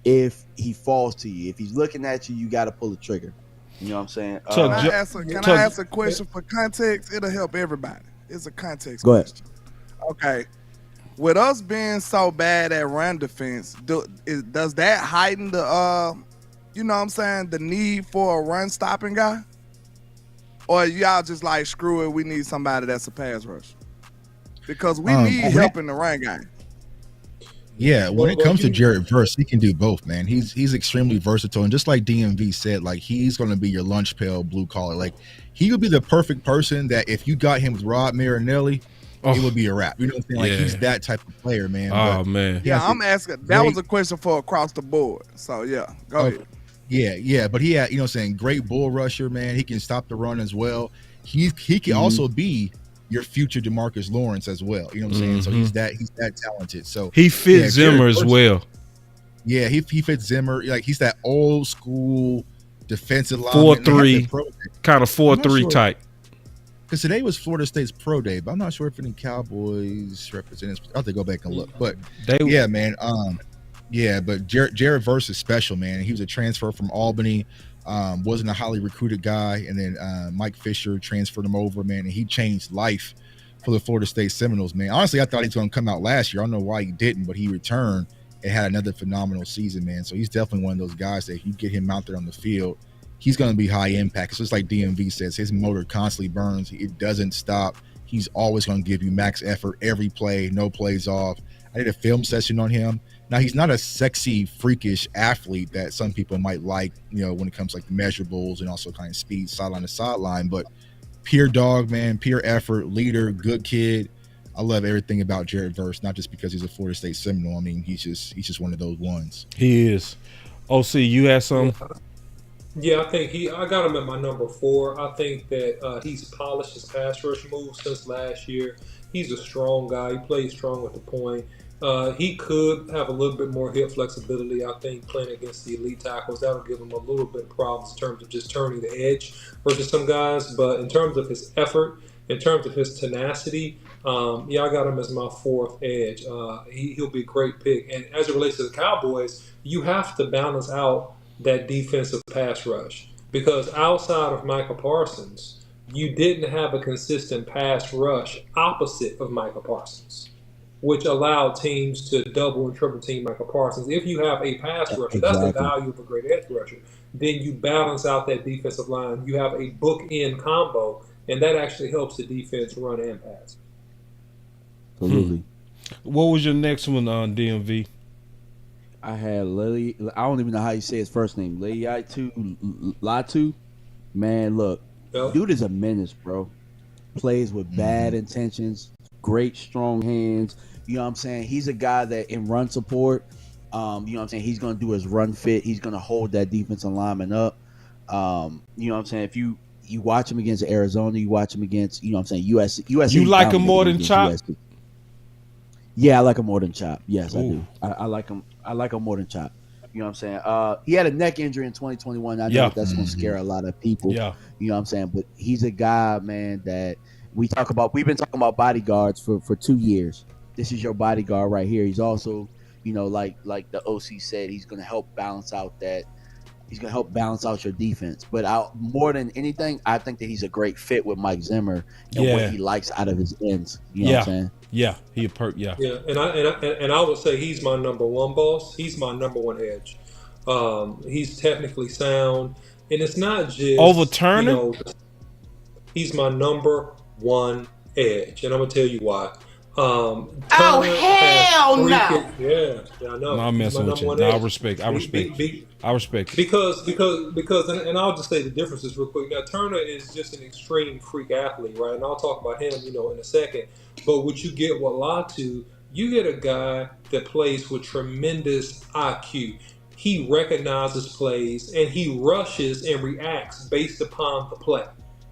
if he falls to you. If he's looking at you, you got to pull the trigger. You know what I'm saying? Can I ask a question for context? It'll help everybody. It's a context question. Okay. With us being so bad at run defense, does that heighten the, you know what I'm saying, the need for a run stopping guy? Or y'all just like, screw it, we need somebody that's a pass rush? Because we need help in the run game. Yeah, when it comes to Jared Verse, he can do both, man. He's extremely versatile, and just like D.M.V said, like he's going to be your lunch pail blue collar. Like he would be the perfect person that if you got him with Rod Marinelli, it would be a wrap. You know what I'm saying? Like he's that type of player, man. Oh man. Yeah, I'm asking. That was a question for across the board. So yeah, go ahead. Yeah, but he had, saying, great bull rusher, man. He can stop the run as well. He can also be your future DeMarcus Lawrence as well. You know what I'm saying? So he's that talented. So he fits Zimmer as well. Yeah, he fits Zimmer. Like, he's that old school defensive line. 4-3, kind of 4-3 type. Because today was Florida State's pro day, but I'm not sure if any Cowboys representatives. I'll have to go back and look. But yeah, man. But Jared Verse is special, man. He was a transfer from Albany. Wasn't a highly recruited guy, and then Mike Fisher transferred him over, man, and he changed life for the Florida State Seminoles, man. Honestly, I thought he was going to come out last year. I don't know why he didn't, but he returned and had another phenomenal season, man. So he's definitely one of those guys that if you get him out there on the field, he's going to be high impact. It's just like D.M.V says, his motor constantly burns. It doesn't stop. He's always going to give you max effort every play, no plays off. I did a film session on him. Now, he's not a sexy, freakish athlete that some people might like, when it comes to like the measurables and also kind of speed sideline to sideline, but pure dog, man, pure effort, leader, good kid. I love everything about Jared Verse, not just because he's a Florida State Seminole. I mean, he's just one of those ones. He is. OC, you had some? Yeah, I think I got him at my number 4. I think that he's polished his pass rush moves since last year. He's a strong guy. He plays strong at the point. He could have a little bit more hip flexibility, I think, playing against the elite tackles. That'll give him a little bit of problems in terms of just turning the edge versus some guys. But in terms of his effort, in terms of his tenacity, I got him as my 4th edge. He'll be a great pick. And as it relates to the Cowboys, you have to balance out that defensive pass rush. Because outside of Micah Parsons, you didn't have a consistent pass rush opposite of Micah Parsons, which allowed teams to double and triple team Micah Parsons. If you have a pass rusher, that's the value of a great edge rusher. Then you balance out that defensive line. You have a bookend combo, and that actually helps the defense run and pass. Absolutely. What was your next one on D.M.V? I had Lily. I don't even know how you say his first name. Latu. Man, look, dude is a menace, bro. Plays with bad intentions, great strong hands. You know what I'm saying? He's a guy that in run support, you know what I'm saying? He's going to do his run fit. He's going to hold that defensive lineman up. You know what I'm saying? If you watch him against Arizona, you watch him against, you know what I'm saying, USC. You like him more than Chop? USC. Yeah, I like him more than Chop. Yes, I do. I like him. I like him more than Chop. You know what I'm saying? He had a neck injury in 2021. I know that's going to scare a lot of people. Yeah. You know what I'm saying? But he's a guy, man, that we've been talking about bodyguards for 2 years. This is your bodyguard right here. He's also, like the OC said, he's going to help balance out your defense. But more than anything, I think that he's a great fit with Mike Zimmer and what he likes out of his ends. You know what I'm saying? Yeah, he a Yeah, and I would say he's my number 1 boss. He's my number 1 edge. He's technically sound, and it's not just over Turner. He's my number 1 edge, and I'm gonna tell you why. Oh hell no! Yeah, I know. No, I'm messing with you. No, I respect. I respect. Because, and I'll just say the differences real quick. Now, Turner is just an extreme freak athlete, right? And I'll talk about him, in a second. But what you get with Latu, you get a guy that plays with tremendous IQ. He recognizes plays and he rushes and reacts based upon the play.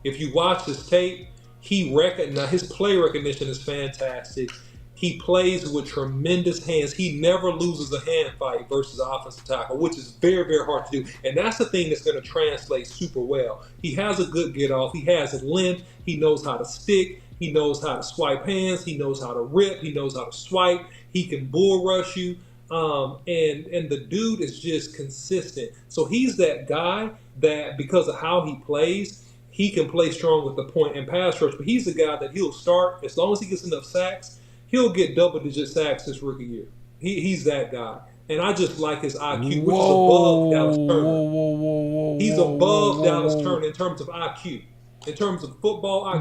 If you watch his tape, his play recognition is fantastic. He plays with tremendous hands. He never loses a hand fight versus an offensive tackle, which is very, very hard to do. And that's the thing that's going to translate super well. He has a good get off. He has a length. He knows how to stick. He knows how to swipe hands. He knows how to rip. He knows how to swipe. He can bull rush you. And the dude is just consistent. So he's that guy that because of how he plays, he can play strong with the point and pass rush. But he's the guy that he'll start as long as he gets enough sacks. He'll get double-digit sacks his rookie year. He's that guy. And I just like his IQ, which is above Dallas Turner. He's above Dallas Turner in terms of IQ. In terms of football IQ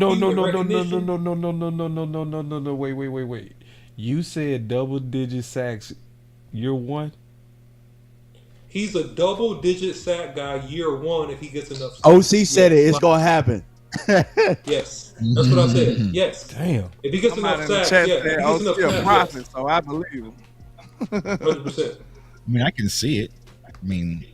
No. Wait. You said double-digit sacks year 1? He's a double-digit sack guy year 1 if he gets enough sacks. OC said it. It's going to happen. Yes. That's what I said. Yes. Damn. If he gets enough sacks, if he gets enough sacks, so I believe him. 100%. I mean, I can see it. I mean,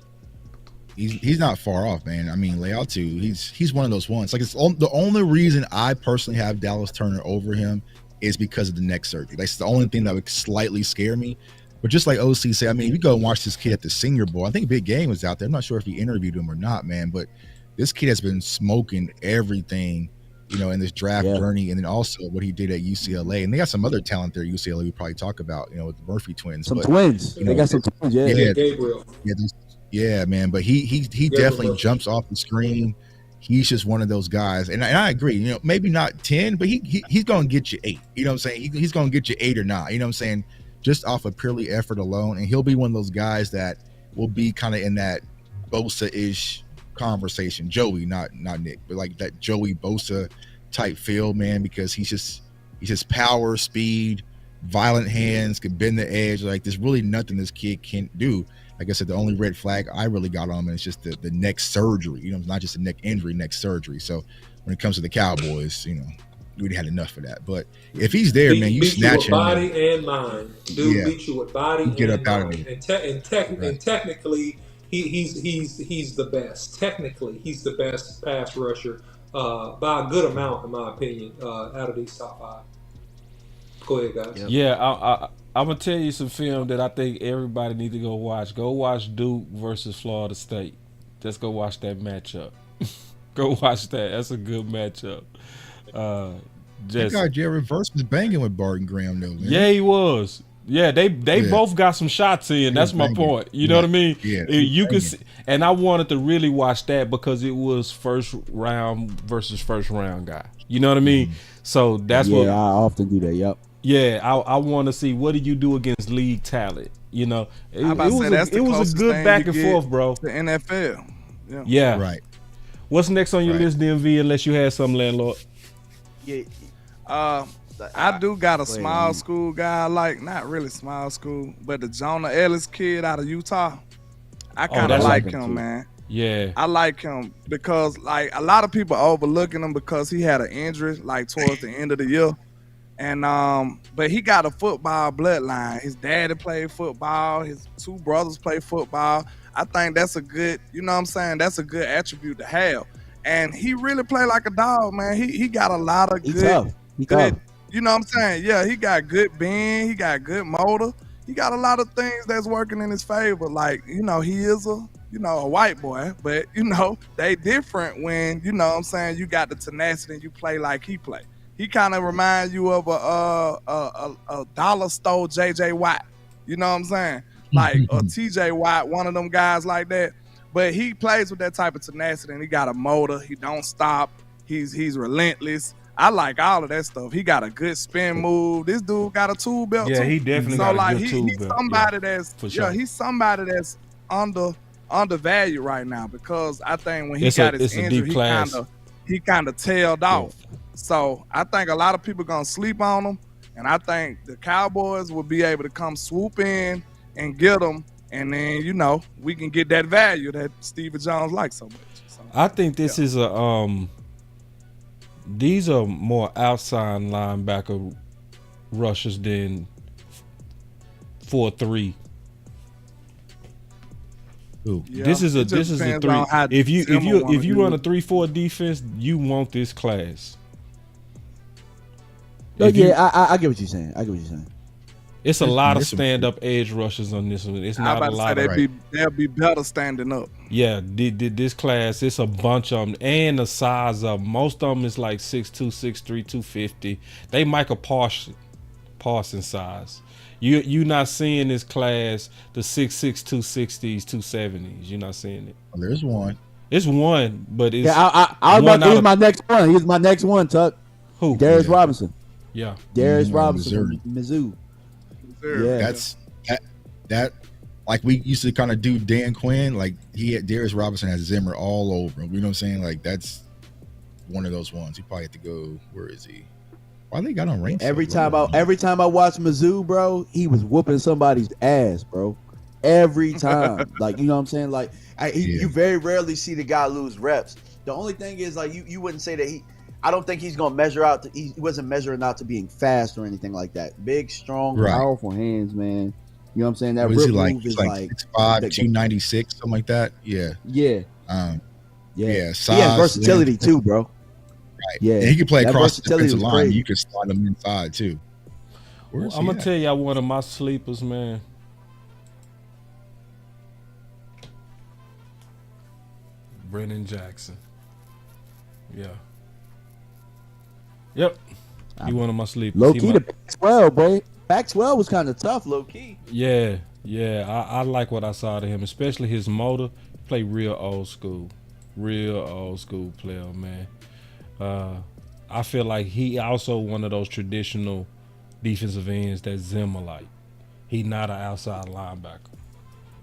he's not far off, man. I mean, Lealtu, he's one of those ones. Like, it's the only reason I personally have Dallas Turner over him is because of the neck surgery. That's the only thing that would slightly scare me. But just like OC said, I mean, if you go and watch this kid at the Senior Bowl, I think Big Game was out there. I'm not sure if he interviewed him or not, man. But this kid has been smoking everything, in this draft journey, and then also what he did at UCLA. And they got some other talent there at UCLA we probably talk about, with the Murphy twins. Some twins. They got some twins, Gabriel. Yeah, man. But he definitely jumps off the screen. He's just one of those guys. And I agree, maybe not 10, but he's going to get you 8. You know what I'm saying? He's going to get you 8 or 9. You know what I'm saying? Just off of purely effort alone. And he'll be one of those guys that will be kind of in that Bosa-ish conversation. Joey, not Nick, but like that Joey Bosa type feel, man, because he's just power, speed, violent hands, can bend the edge. Like, there's really nothing this kid can't do. Like I said, the only red flag I really got on him is just the neck surgery. It's not just a neck injury, neck surgery. So when it comes to the Cowboys, we'd had enough of that. But if he's there, man, you snatch him. Body and mind. Dude beat you with body and get up out mind. of there. And technically, he's the best. Technically, he's the best pass rusher by a good amount, in my opinion, out of these top 5. Go ahead, guys. Yep. Yeah, I'm gonna tell you some film that I think everybody need to go watch. Go watch Duke versus Florida State. Just go watch that matchup. Go watch that. That's a good matchup. That guy Jared Verse was banging with Barton Graham, though, man. Yeah, he was. Yeah, they both got some shots in. That's my point. You know what I mean? Yeah, you can see, and I wanted to really watch that because it was first round versus first round guy. You know what I mean? So that's what I often do that. Yep. Yeah, I want to see what do you do against league talent. It was a good back and forth, bro. The NFL. Yeah. Right. What's next on your list, D.M.V, unless you had some, Landlord? Yeah. I do got a small school guy, not really small school, but the Jonah Ellis kid out of Utah. I kind of like him, man. Yeah. I like him because a lot of people are overlooking him because he had an injury towards the end of the year. And but he got a football bloodline. His daddy played football, his 2 brothers play football. I think that's a good, that's a good attribute to have. And he really played like a dog, man. He got a lot of good, you know what I'm saying? Yeah, he got good bend, he got good motor. He got a lot of things that's working in his favor. He is a white boy, but they different when, you got the tenacity and you play like he play. He kind of reminds you of a dollar store J.J. Watt. You know what I'm saying? A T.J. Watt, one of them guys like that. But he plays with that type of tenacity, and he got a motor. He don't stop. He's relentless. I like all of that stuff. He got a good spin move. This dude got a tool belt too. Yeah, he definitely got a good tool belt. He's somebody that's for sure. He's somebody that's undervalued right now because I think when he got his injury, he kind of tailed off. So I think a lot of people gonna sleep on him, and I think the Cowboys will be able to come swoop in and get him, and then we can get that value that Stephen Jones likes so much. So, I think this is these are more outside linebacker rushers than 4-3. Yeah, this is a 3. If you run a 3-4 defense, you want this class. I get what you're saying. It's a lot of stand-up edge rushers on this one. It's not a lot of. They'll be better standing up. Yeah, this class, it's a bunch of them, and the size of them. Most of them is 6'2", 6'3", 250. They Michael Parsons size. You're not seeing this class the 6'6", 260s, 270s. You're not seeing it. Well, there's one. It's one, but it's I was about to. Here's my next one. Here's my next one, Tuck. Who? Darius Robinson. Yeah. Darius Robinson, Mizzou. Yeah, that's that. Like we used to kind of do Dan Quinn. Darius Robinson has Zimmer all over him. You know what I'm saying? That's one of those ones. He probably had to go. Where is he? Why they got on rank? Every time I watch Mizzou, bro, he was whooping somebody's ass, bro. Every time, you know what I'm saying? You very rarely see the guy lose reps. The only thing is, you wouldn't say that I don't think he's gonna measure out. He wasn't measuring out to being fast or anything like that. Big, strong, powerful hands, man. You know what I'm saying? That What rip is he like? move He's is like like 6'5", 296, something like that. Yeah. Yeah. Yeah. He Size, has versatility too, bro. Right. Yeah. And he can play That across the versatility defensive was line. crazy. You can slide him inside too. Where is I'm he gonna at? tell y'all one of my sleepers, man. Brennan Jackson. Yeah. Yep. He one of my sleepers. Low He key, my- the Pac-12, boy. Pac-12 was kind of tough, low key. Yeah, I like what I saw to him, especially his motor. Play real old school player, man. I feel like he also one of those traditional defensive ends that Zimmer like. He not an outside linebacker.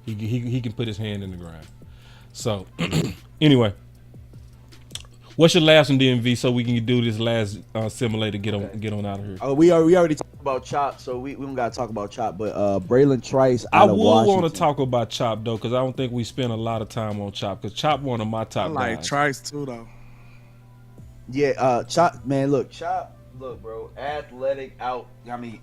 He can put his hand in the ground. So anyway, what's your last one, D.M.V, so we can do this last simulator? Get on out of here. Oh, we already talked about Chop, so we don't gotta talk about Chop. But Braylon Trice I out of would Washington. want to talk about Chop though, because I don't think we spent a lot of time on Chop. Because Chop one of my I top like guys. Trice too, though. Yeah, Chop, man, look, bro, athletic,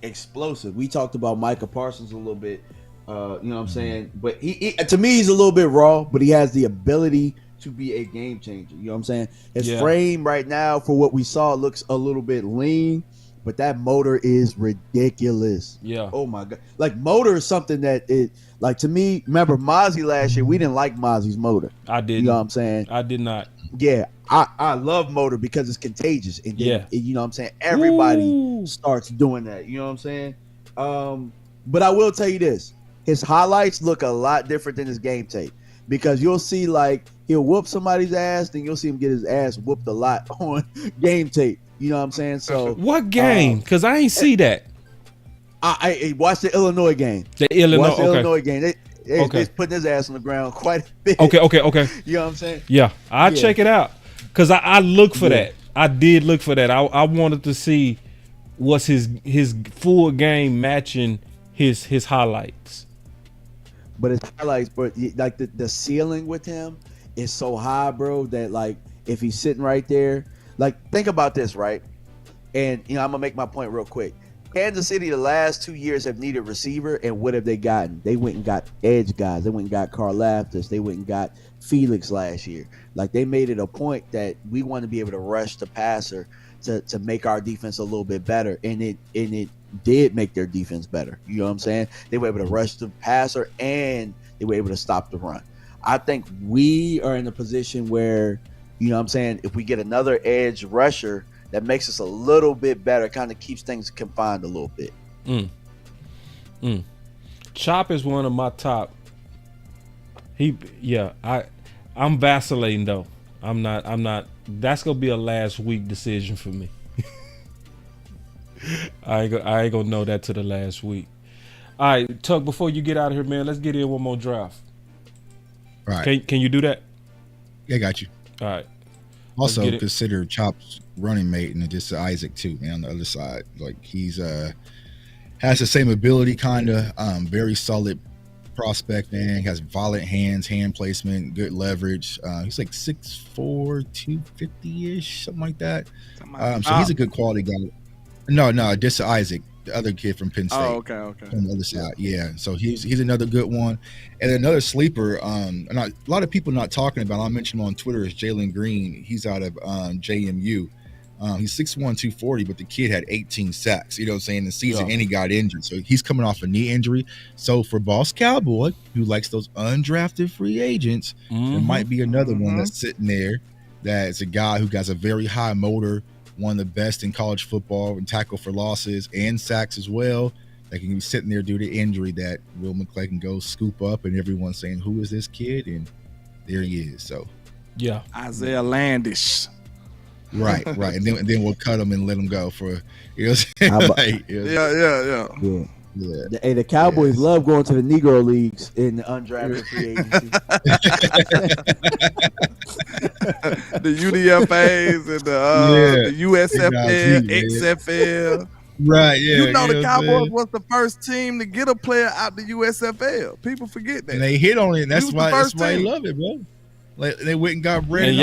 explosive. We talked about Micah Parsons a little bit, you know what I'm saying? But he to me, he's a little bit raw, but he has the ability to be a game changer. You know what I'm saying? His frame right now, for what we saw, looks a little bit lean, but that motor is ridiculous. Yeah. Oh my God. Like, motor is something that like, to me, remember Mozzie last year, we didn't like Mozzie's motor. I didn't. You know what I'm saying? I did not. Yeah, I love motor because it's contagious. And then, you know what I'm saying? Everybody starts doing that. You know what I'm saying? But I will tell you this. His highlights look a lot different than his game tape. Because you'll see, like, he'll whoop somebody's ass, then you'll see him get his ass whooped a lot on game tape. You know what I'm saying? So what game? Because I ain't see that. I watched the Illinois game. Illinois game. They putting his ass on the ground quite a bit. Okay. You know what I'm saying? Yeah, I'll check it out. Because I look for that. I did look for that. I wanted to see what's his full game matching his highlights. But his highlights, but like the ceiling with him is so high, bro, that like if he's sitting right there, like think about this, right? And I'm gonna make my point real quick. Kansas City the last 2 years have needed receiver, and what have they gotten? They went and got edge guys. They went and got Karlaftis. They went and got Felix last year. Like, they made it a point that we want to be able to rush the passer to make our defense a little bit better, and it did make their defense better. You know what I'm saying? They were able to rush the passer and they were able to stop the run. I think we are in a position where, you know what I'm saying, if we get another edge rusher, that makes us a little bit better, kind of keeps things confined a little bit. Chop is one of my top. I'm vacillating though. I'm not. That's gonna be a last week decision for me. I ain't gonna know that to the last week. All right, Tuck. Before you get out of here, man, let's get in one more draft. All right. Can you do that? Yeah, I got you. All right. Also consider Chop's running mate and just Isaac too, man, on the other side. Like, he's has the same ability, kind of very solid prospect, man. He has violent hands, hand placement, good leverage. He's like 6'4", 250-ish, something like that. So he's a good quality guy. No, just Isaac, the other kid from Penn State. Oh, okay. On the other side, yeah. So he's another good one, and another sleeper. A lot of people not talking about. I'll mention him on Twitter. Is Jalen Green? He's out of JMU. He's 6'1", 240, but the kid had 18 sacks. You know what I'm saying? The season, and he got injured, so he's coming off a knee injury. So for Boss Cowboy, who likes those undrafted free agents, there might be another one that's sitting there. That's a guy who has a very high motor. One of the best in college football and tackle for losses and sacks as well. That can be sitting there due to injury that Will McClay can go scoop up, and everyone's saying, who is this kid? And there he is. So yeah, Isaiah Landish. Right. And then we'll cut him and let him go for, you know what I'm saying? Yeah. Hey, the Cowboys love going to the Negro leagues in the undrafted free agency. The UDFAs and the USFL, XFL. Right, yeah. You know the Cowboys was the first team to get a player out the USFL. People forget that. And they hit on it, and that's why they love it, bro. Like, they went and got Brandon. And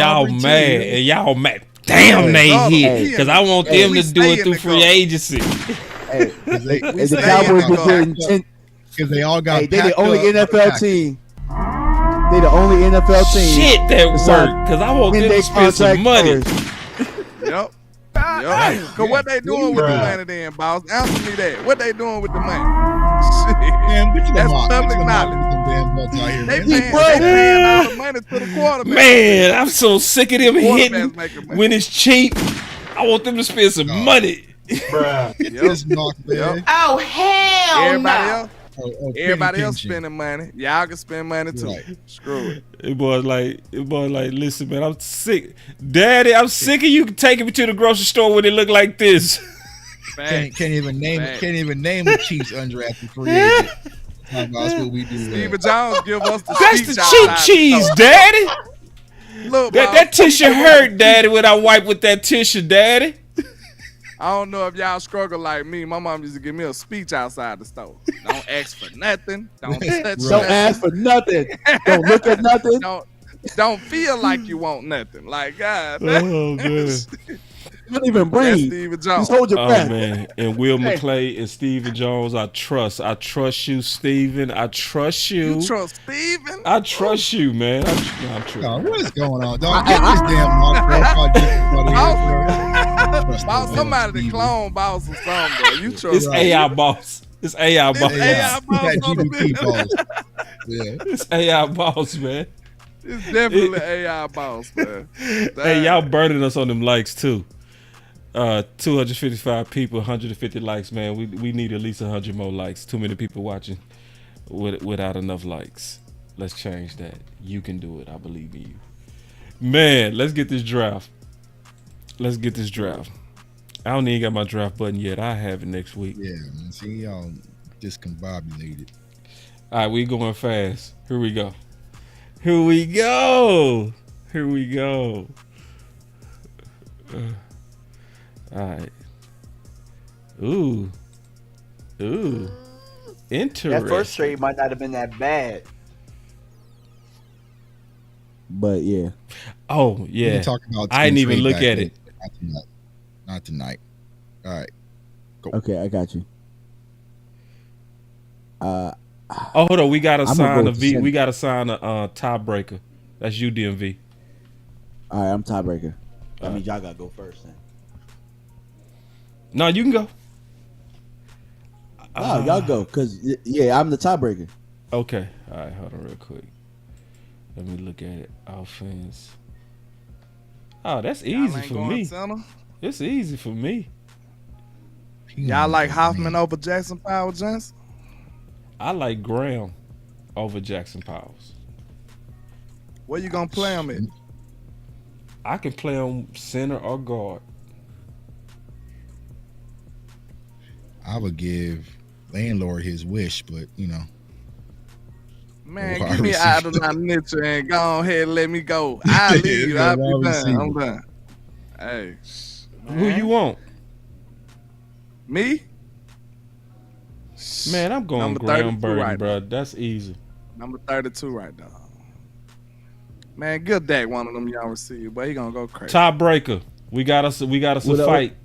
y'all mad. Damn, they hit. Because I want them to do it through free agency. The Cowboys were getting because they all got. Hey, they the packed only up. NFL team. They the only NFL team. Shit, that worked because I want them to spend some money. Yep. Cause what they doing with the money then, boss? Answer me that. What they doing with the money? Shit. Man, That's public knowledge. They paying all the money to the quarterback. Man, I'm so sick of them hitting when it's cheap. I want them to spend some money. Bruh. Oh, hell Everybody no. else. Everybody else spending money. Y'all can spend money too. Right. Screw it. It was like, listen, man, I'm sick. Daddy, I'm sick of you taking me to the grocery store when it look like this. Can't even name the Chiefs undrafted free agent. That's what we do. Steven Jones give us the That's the cheap cheese, Daddy. Look, that tissue hurt, Daddy, when I wipe with that tissue, Daddy. I don't know if y'all struggle like me. My mom used to give me a speech outside the store. Don't ask for nothing. Don't touch Don't ask for nothing. Don't look at nothing. Don't feel like you want nothing. Like, God. Oh, man. Don't even breathe. Steven Jones. Just hold your breath. Man. And Will McClay and Steven Jones, I trust you, Steven. I trust you. You trust Steven? I trust you, man. I'm true. What is going on, dog? Get this damn Boss, somebody to clone boss or something, bro. You trust It's AI boss. It's AI boss. AI boss. Yeah. It's AI boss, man. It's definitely AI boss, man. Hey, y'all burning us on them likes too. 255 people, 150 likes, man. We need at least 100 more likes. Too many people watching without enough likes. Let's change that. You can do it. I believe in you. Man, let's get this draft. I don't even got my draft button yet. I have it next week. Yeah, man. See, y'all discombobulated. All right, we going fast. Here we go. All right. Ooh. Interesting. That first trade might not have been that bad. But yeah. Oh, yeah. We can talk about I didn't even look at it. Not tonight. All right. Go. Okay, I got you. Hold on. We gotta sign go we gotta sign a tiebreaker. That's you, D.M.V. All right, I'm tiebreaker. I mean, y'all gotta go first then. No, you can go. No, y'all go, cause yeah, I'm the tiebreaker. Okay. All right, hold on real quick. Let me look at it. Offense. Oh, that's easy for me. It's easy for me. Y'all like Hoffman over Jackson Powell Johnson? I like Graham over Jackson Powers. Where you gonna play him at? I can play him center or guard. I would give Landlord his wish, but you know. Man, give me out of my Mitchell and go ahead and let me go. I'll leave you. I'll be done. I'm done. Hey. Who you want? Me? Man, I'm going Number Graham 32 Burton, right bro. now. That's easy. Number 32 right now. Man, good Dak one of them young receivers, but he gonna go crazy. Tiebreaker. We got us a fight.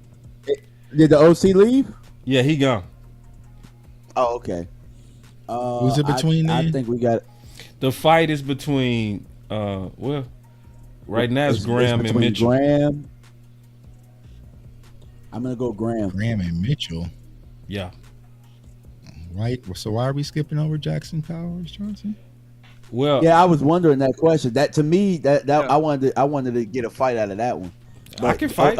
Did the OC leave? Yeah, he gone. Oh, okay. Who's it between I then? think we got The fight is between right now it's Graham and Mitchell. Graham. I'm gonna go Graham. Graham and Mitchell. Yeah. Right. So why are we skipping over Jackson Powers Johnson? Well, yeah, I was wondering that question. That to me, I wanted to get a fight out of that one. But, I can fight.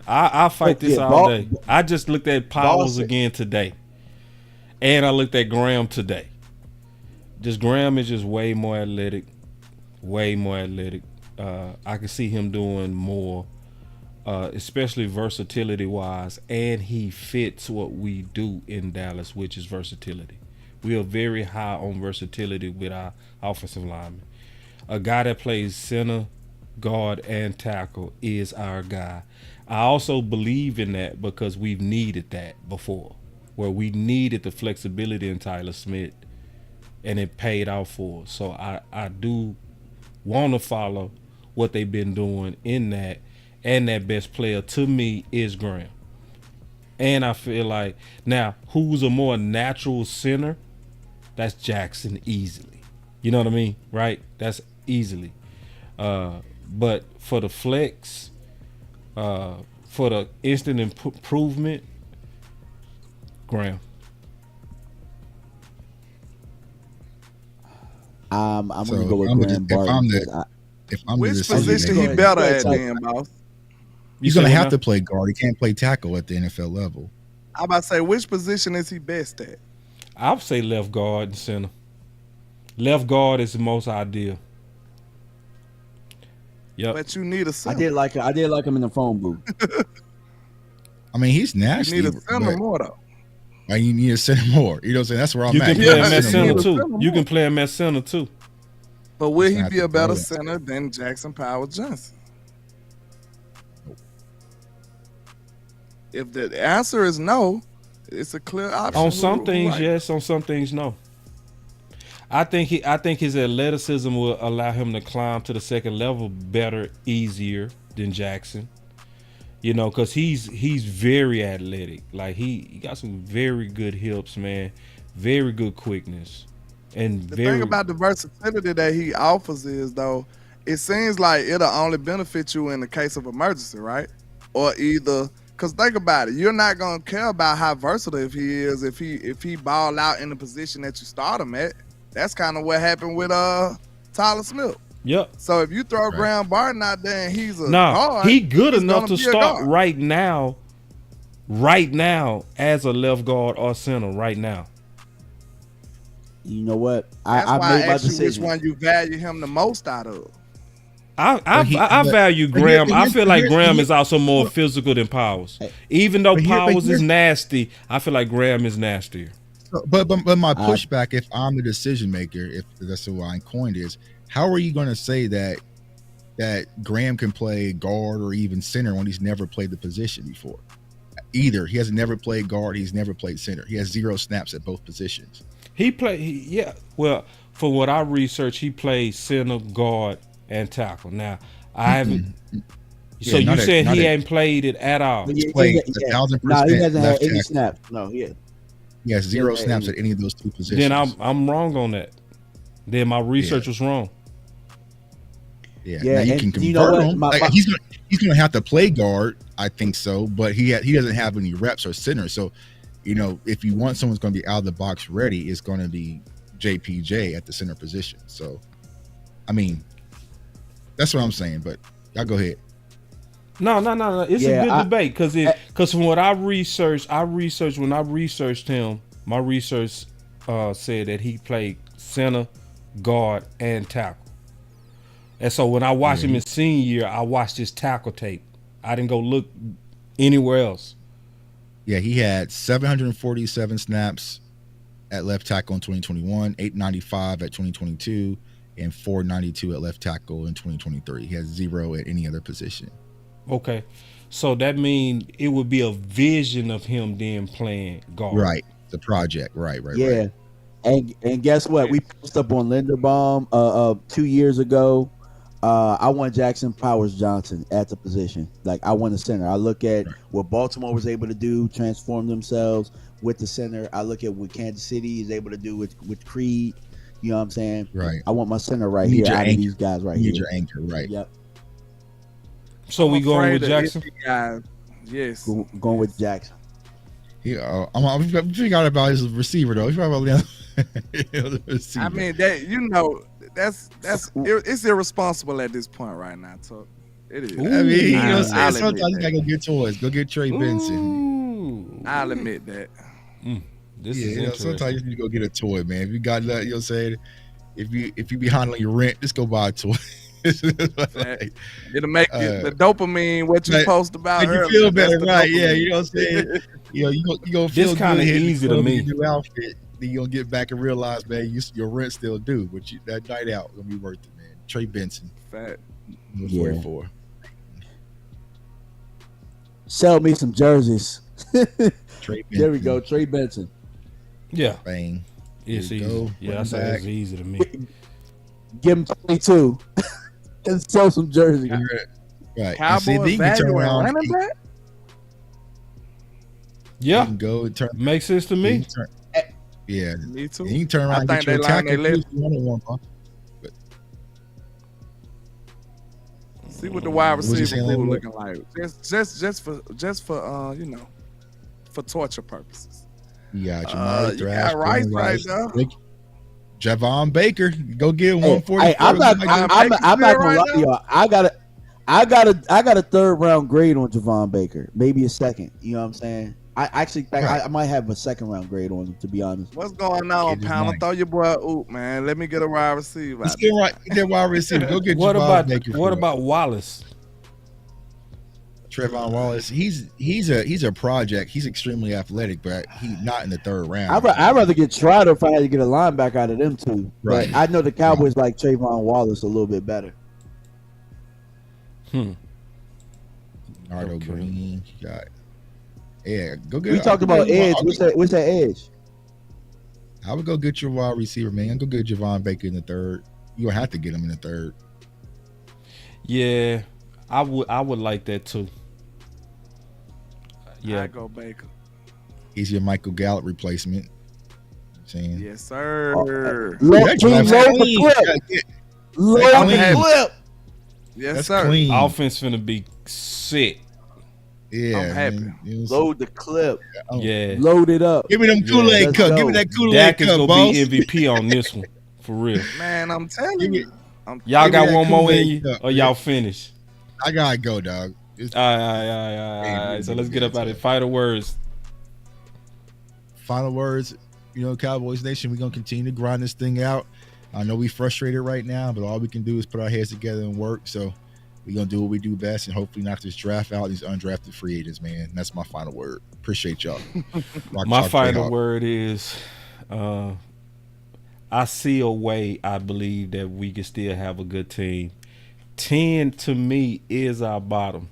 I'll fight this all day. I just looked at Powers again today, and I looked at Graham today. Just Graham is just way more athletic. I can see him doing more, especially versatility wise, and he fits what we do in Dallas, which is versatility. We are very high on versatility with our offensive linemen. A guy that plays center, guard, and tackle is our guy. I also believe in that because we've needed that before, where we needed the flexibility in Tyler Smith, and it paid off for us. So I do want to follow what they've been doing in that, and that best player to me is Graham. And I feel like now, who's a more natural center That's Jackson easily. You know what I mean? Right? That's easily. But for the flex, for the instant improvement, Graham. I'm gonna go with Graham Barton. If I'm Which the position he better at then, boss? He's gonna have to play guard. He can't play tackle at the NFL level. I'm about to say, which position is he best at? I would say left guard and center. Left guard is the most ideal. Yep. But you need a center. I did like him in the phone booth. I mean, he's nasty. You need a center more though. You need a center more. You know what I'm saying? That's where I'm you at. Can play him at center too. You can play him at center too. But will he be a better center than Jackson Powers Johnson? If the answer is no, it's a clear option. On some things, yes. On some things, no. I think his athleticism will allow him to climb to the second level better, easier than Jackson. You know, because he's very athletic. Like he got some very good hips, man. Very good quickness. And the thing about the versatility that he offers is, though, it seems like it'll only benefit you in the case of emergency, right? Or either, because think about it, you're not gonna care about how versatile he is if he ball out in the position that you start him at. That's kind of what happened with Tyler Smith. Yep. So if you throw Graham Barton out there and he's a guard, he good enough to start right now as a left guard or center right now. You know what? I made my decision. Which one you value him the most out of? I value Graham. I feel like Graham is also more physical than Powers. Even though Powers is nasty, I feel like Graham is nastier. But my pushback, if I'm the decision maker, if that's who I coined is, how are you going to say that Graham can play guard or even center when he's never played the position before? Either he has never played guard, he's never played center. He has 0 snaps at both positions. Well, for what I researched, he played center, guard, and tackle. Now, I haven't. So you said he ain't played it at all? He's played 1,000%. No, he hasn't had any snaps. No, he has 0 snaps at any of those two positions. Then I'm wrong on that. Then my research was wrong. Yeah, now you can convert him. He's gonna have to play guard, I think so, but he doesn't have any reps or center. So, you know, if you want someone's going to be out of the box ready, it's going to be JPJ at the center position. So, I mean, that's what I'm saying. But y'all go ahead. No. It's a good debate because from what I researched when I researched him, my research said that he played center, guard, and tackle. And so when I watched him in senior year, I watched his tackle tape. I didn't go look anywhere else. Yeah, he had 747 snaps at left tackle in 2021, 895 at 2022, and 492 at left tackle in 2023. He has 0 at any other position. Okay, so that means it would be a vision of him then playing guard. Right, the project. Right. Yeah, right. And guess what? We posted up on Linderbaum 2 years ago. I want Jackson Powers Johnson at the position. Like, I want a center. I look at what Baltimore was able to do, transform themselves with the center. I look at what Kansas City is able to do with Creed. You know what I'm saying? Right. I want my center right here out of these guys right here. You need your anchor, right? Yep. So we going with Jackson? Yes. Going with Jackson. Yeah, I'm figuring out about his receiver though. He's probably the receiver. I mean, it's irresponsible at this point right now. So it is. I mean, sometimes you gotta go get toys. Go get Trey Benson. I'll admit that. This is interesting. Sometimes you need to go get a toy, man. If you got that, you'll say, if you behind on your rent, just go buy a toy. It'll make the dopamine what you post about. Make you feel better, right? Yeah, you know what I'm saying. You gonna feel this kind of easy to me. New outfit, then you gonna get back and realize, man, your rent still due, but that night out gonna be worth it, man. Trey Benson, fat. 44. Sell me some jerseys. Trey Benson. There we go, Trey Benson. Yeah, bang. It's easy. Yeah, I say it's easy to me. Give him 22 and sell some jerseys. Right. Cowboy value running back. Yeah, go and turn. Makes sense to me. Yeah, Me too. And you can turn around and get your attacker too. See what the wide What was you receiver saying, pool Landlord? looking like. Just for you know, for torture purposes. You got Jamari You Thrash, got Rice Brandon right there. Javon Baker, go get him Hey, 140. I'm not gonna lie to y'all. I got a third round grade on Javon Baker, maybe a second. You know what I'm saying? I actually think I might have a second round grade on him, to be honest. What's going on, Pounder? Throw your boy Oop, man. Let me get a wide receiver. Let's get that wide receiver. Go get What Javon about Baker. what about Wallace? Trevon Wallace? He's a project. He's extremely athletic, but he's not in the third round. I'd rather get Trotter if I had to get a linebacker out of them two. Right. But I know the Cowboys like Trayvon Wallace a little bit better. Nardo Green. Go get. We talked about edge. What's that edge? I would go get your wide receiver, man. Go get Javon Baker in the third. You gonna have to get him in the third. Yeah, I would like that too. Yeah, I go Baker. He's your Michael Gallup replacement. Saying yes, sir. Load the clip. Yes, That's sir. clean. Offense finna be sick. Yeah, I'm happy. Man. Load the clip. Yeah, Load it up. Give me them Kool-Aid cup. Give me that Kool-Aid Dak is cup, gonna boss. be MVP on this one for real. Man, I'm telling you. Y'all got one more in Kool-Aid you, cup, or y'all finished? I gotta go, dog. All right. So let's get up out of it. Final words. Final words. You know, Cowboys Nation, we're gonna continue to grind this thing out. I know we frustrated right now, but all we can do is put our heads together and work. So we're gonna do what we do best, and hopefully not just draft out these undrafted free agents, man. That's my final word. Appreciate y'all. My final word is, I see a way. I believe that we can still have a good team. 10 to me is our bottom.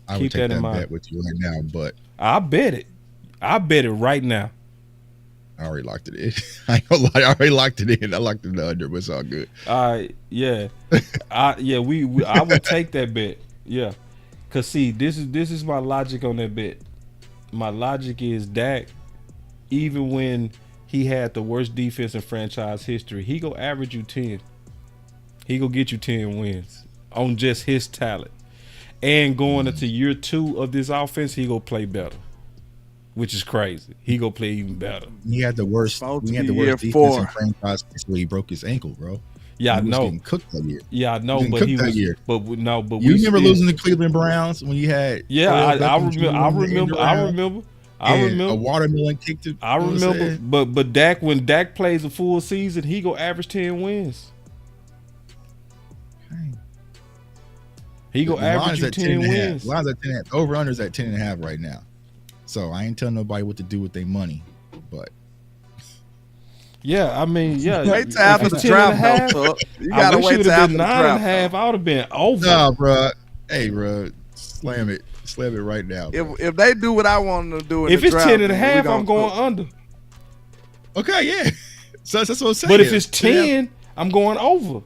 I would take that bet with you right now, but I bet it. I bet it right now. I already locked it in. I ain't gonna lie, I already locked it in. I locked it in the under, but it's all good. Yeah. I would take that bet. Yeah. Cause see, this is my logic on that bet. My logic is Dak, even when he had the worst defense in franchise history, he go average you 10. He go get you 10 wins on just his talent. And going into year 2 of this offense, he go play better, which is crazy. He go play even better. He had the worst. He had the worst defense 4. in franchise history. He broke his ankle, bro. Yeah, I know. Getting cooked that year. Yeah, I know, but he was. Year. But no, but you remember losing the Cleveland Browns when you had? Yeah, I remember. A watermelon kick to. I remember. But Dak, when Dak plays a full season, he go average 10 wins. He go average you 10 wins. Line's at 10. Over unders at 10.5 right now. So I ain't telling nobody what to do with their money, but. Yeah, I mean, yeah. Wait till after the draft, though. You gotta wait till after the draft. 9.5. I would have been over. Nah, bro. Hey, bro, slam it right now. If they do what I want them to do, if it's 10.5, I'm going under. Okay, yeah. So that's what I'm saying. But if it's 10, I'm going over.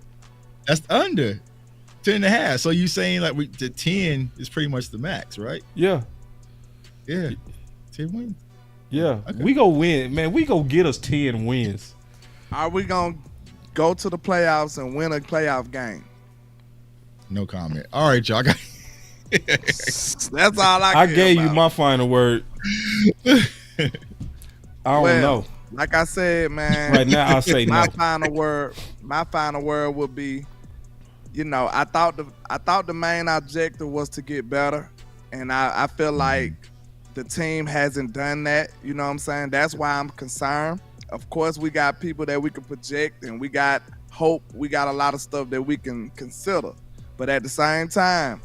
That's under 10.5. So you saying like the 10 is pretty much the max, right? Yeah. 10 wins. Yeah, okay. We go win, man. We go get us 10 wins. Are we gonna go to the playoffs and win a playoff game? No comment. All right, y'all. That's all I gave you my final word. I don't know. Like I said, man. Right now, I'll say my no. My final word would be, you know, I thought the main objective was to get better, and I feel like the team hasn't done that. You know what I'm saying? That's why I'm concerned. Of course, we got people that we can project, and we got hope. We got a lot of stuff that we can consider. But at the same time,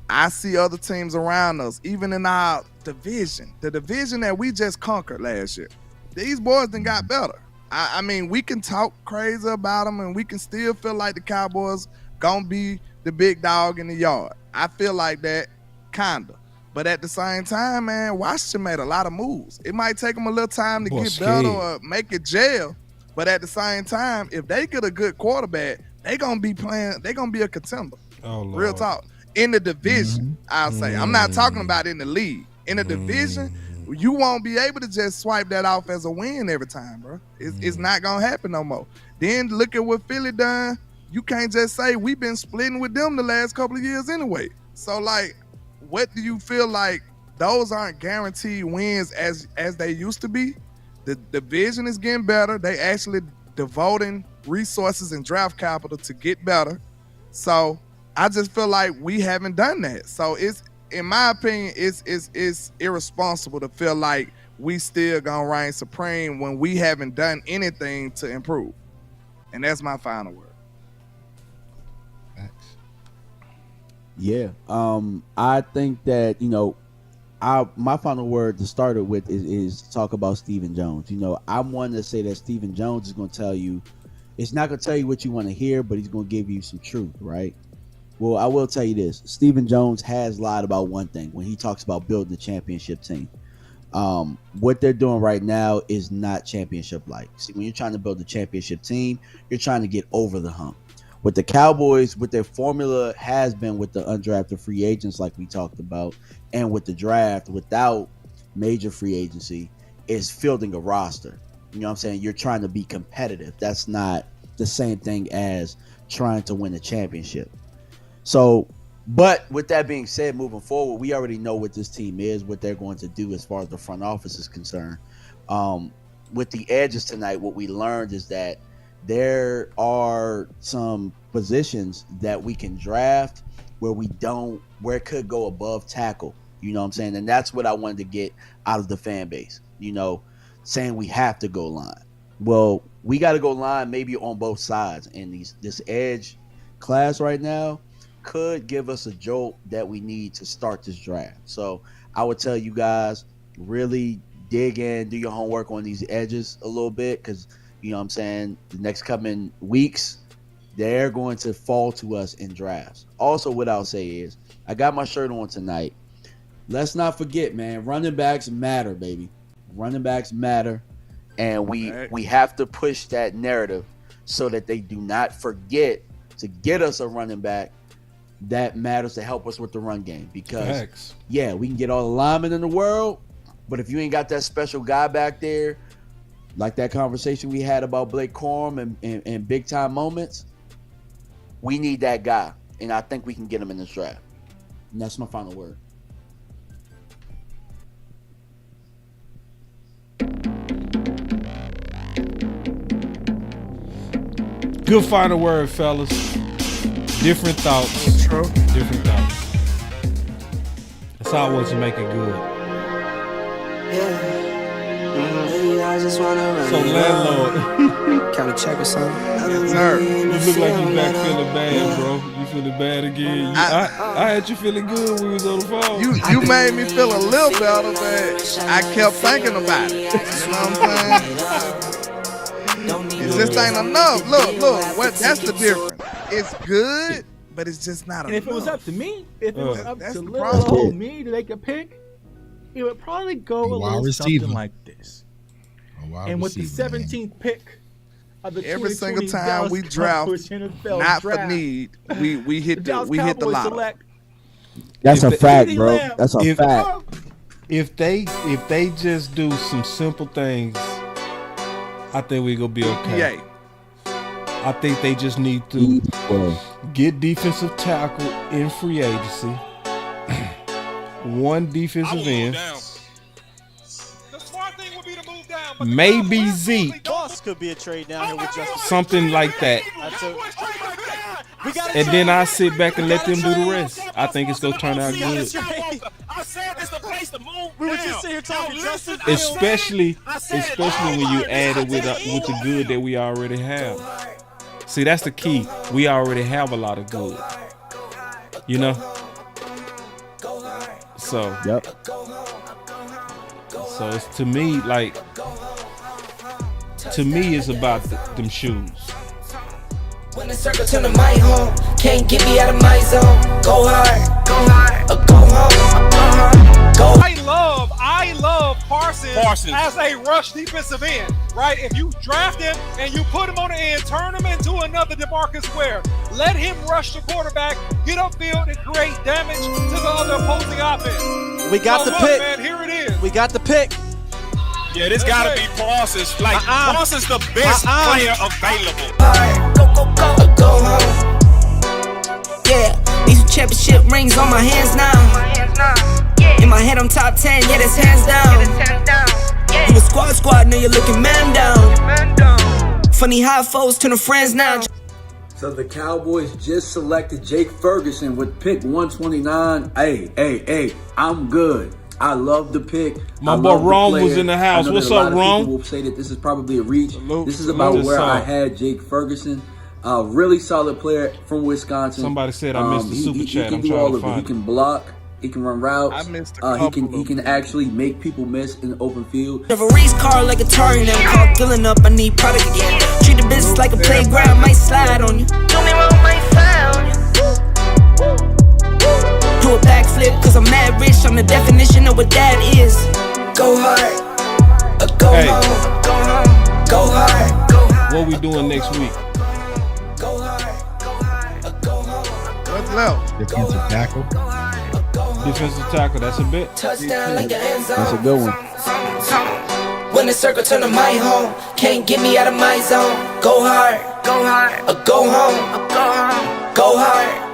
I see other teams around us, even in our division, the division that we just conquered last year. These boys done got better. I mean, we can talk crazy about them, and we can still feel like the Cowboys gonna be the big dog in the yard. I feel like that, kinda. But at the same time, man, Washington made a lot of moves. It might take them a little time to get better or make it gel. But at the same time, if they get a good quarterback, they gonna be playing. They gonna be a contender. Oh, Lord. Real talk. In the division, I'll say. I'm not talking about in the league. In the division, you won't be able to just swipe that off as a win every time, bro. It's not gonna happen no more. Then look at what Philly done. You can't just say we've been splitting with them the last couple of years anyway. So like, what do you feel like those aren't guaranteed wins as they used to be? The division is getting better. They actually devoting resources and draft capital to get better. So I just feel like we haven't done that. So it's, in my opinion, it's irresponsible to feel like we still gonna reign supreme when we haven't done anything to improve. And that's my final word. Yeah. I think that, my final word to start it with is talk about Stephen Jones. I wanted to say that Stephen Jones is going to tell you, it's not going to tell you what you want to hear, but he's going to give you some truth, right? Well, I will tell you this. Stephen Jones has lied about one thing when he talks about building the championship team. What they're doing right now is not championship-like. See, when you're trying to build a championship team, you're trying to get over the hump. With the Cowboys, what their formula has been with the undrafted free agents like we talked about, and with the draft without major free agency, is fielding a roster. You know what I'm saying? You're trying to be competitive. That's not the same thing as trying to win a championship. So, but with that being said, moving forward, we already know what this team is, what they're going to do as far as the front office is concerned. With the edges tonight, what we learned is that there are some positions that we can draft where it could go above tackle. You know what I'm saying? And that's what I wanted to get out of the fan base, saying we have to go line. Well, we got to go line maybe on both sides. And this edge class right now could give us a jolt that we need to start this draft. So I would tell you guys, really dig in, do your homework on these edges a little bit, because you know what I'm saying, the next coming weeks, they're going to fall to us in drafts. Also, what I'll say is, I got my shirt on tonight. Let's not forget, man, running backs matter, baby. Running backs matter, and we have to push that narrative so that they do not forget to get us a running back that matters to help us with the run game. Because, yeah, we can get all the linemen in the world, but if you ain't got that special guy back there, like that conversation we had about Blake Corum and big time moments, we need that guy. And I think we can get him in this draft. And that's my final word. Good final word, fellas. Different thoughts. True. Different thoughts. That's all I want to make it good. Yeah. I just wanna run. So, Landlord. Can we check or something? Yes, sir. You look like you back feeling bad, bro. You feeling bad again. I had you feeling good when we was on the phone. You made me feel a little better, but I kept thinking about it. You know what I'm saying? It just ain't enough. Look, that's the difference. It's good, but it's just not enough. And if it was up to me, if it was up That's to the little problem. old me to make a pick, it would probably go a little something like this. And with the 17th pick of the every single 2020 time Dallas we draft, Cowboys NFL not draft, for need, we hit the Cowboys lotto. select That's a fact, bro. That's a fact. If they just do some simple things, I think we gonna be okay. Yeah. I think they just need to get defensive tackle in free agency. One defensive end. Maybe Zeke. Boss could be a trade down here with Justin. Something like that. And then I sit back and let them do the rest. I think it's gonna turn out good. I said it's the place to move. We were just sitting here talking, Justin. Especially when you add it with the good that we already have. See, that's the key. We already have a lot of good. You know? So, yep. So it's to me it's about them shoes. When the circle turn to my home, can't get me out of my zone. Go hard, or go home, go. I love Parsons as a rush defensive end, right? If you draft him and you put him on the end, turn him into another DeMarcus Ware. Let him rush the quarterback, get upfield, and create damage to the other opposing offense. We got the pick. Man, here it is. We got the pick. Yeah, this gotta be Parsons. Like, Parsons the best player available. Go home. Yeah, these championship rings on my hands now. In my head, I'm top 10. Yeah, that's hands down. You a squad, now you're looking man down. Funny how foes turn to friends now. So the Cowboys just selected Jake Ferguson with pick 129. Hey, I'm good. I love the pick. My boy Rome was in the house. What's up, Rome? People will say that this is probably a reach. This is about where I had Jake Ferguson. Really solid player from Wisconsin. Somebody said I missed the super chat. He can I'm do trying all to of it. find He can block. He can run routes. I missed a He can actually make people miss in the open field. Have a race car like a Atari now. Call filling up, I need product again. Treat the business like a playground, might slide on you. Do me wrong, might slide on you. Do a backflip, cause I'm mad rich. I'm the definition of what that is. Go hard, go home, go home, go hard, go hard. What we doing next week? Go hard, go home. What's left? Defensive tackle. Defensive tackle, that's a bit. Touchdown like the end zone. That's a good one. When the circle turn to my home, can't get me out of my zone. Go hard, go hard, go home, go hard.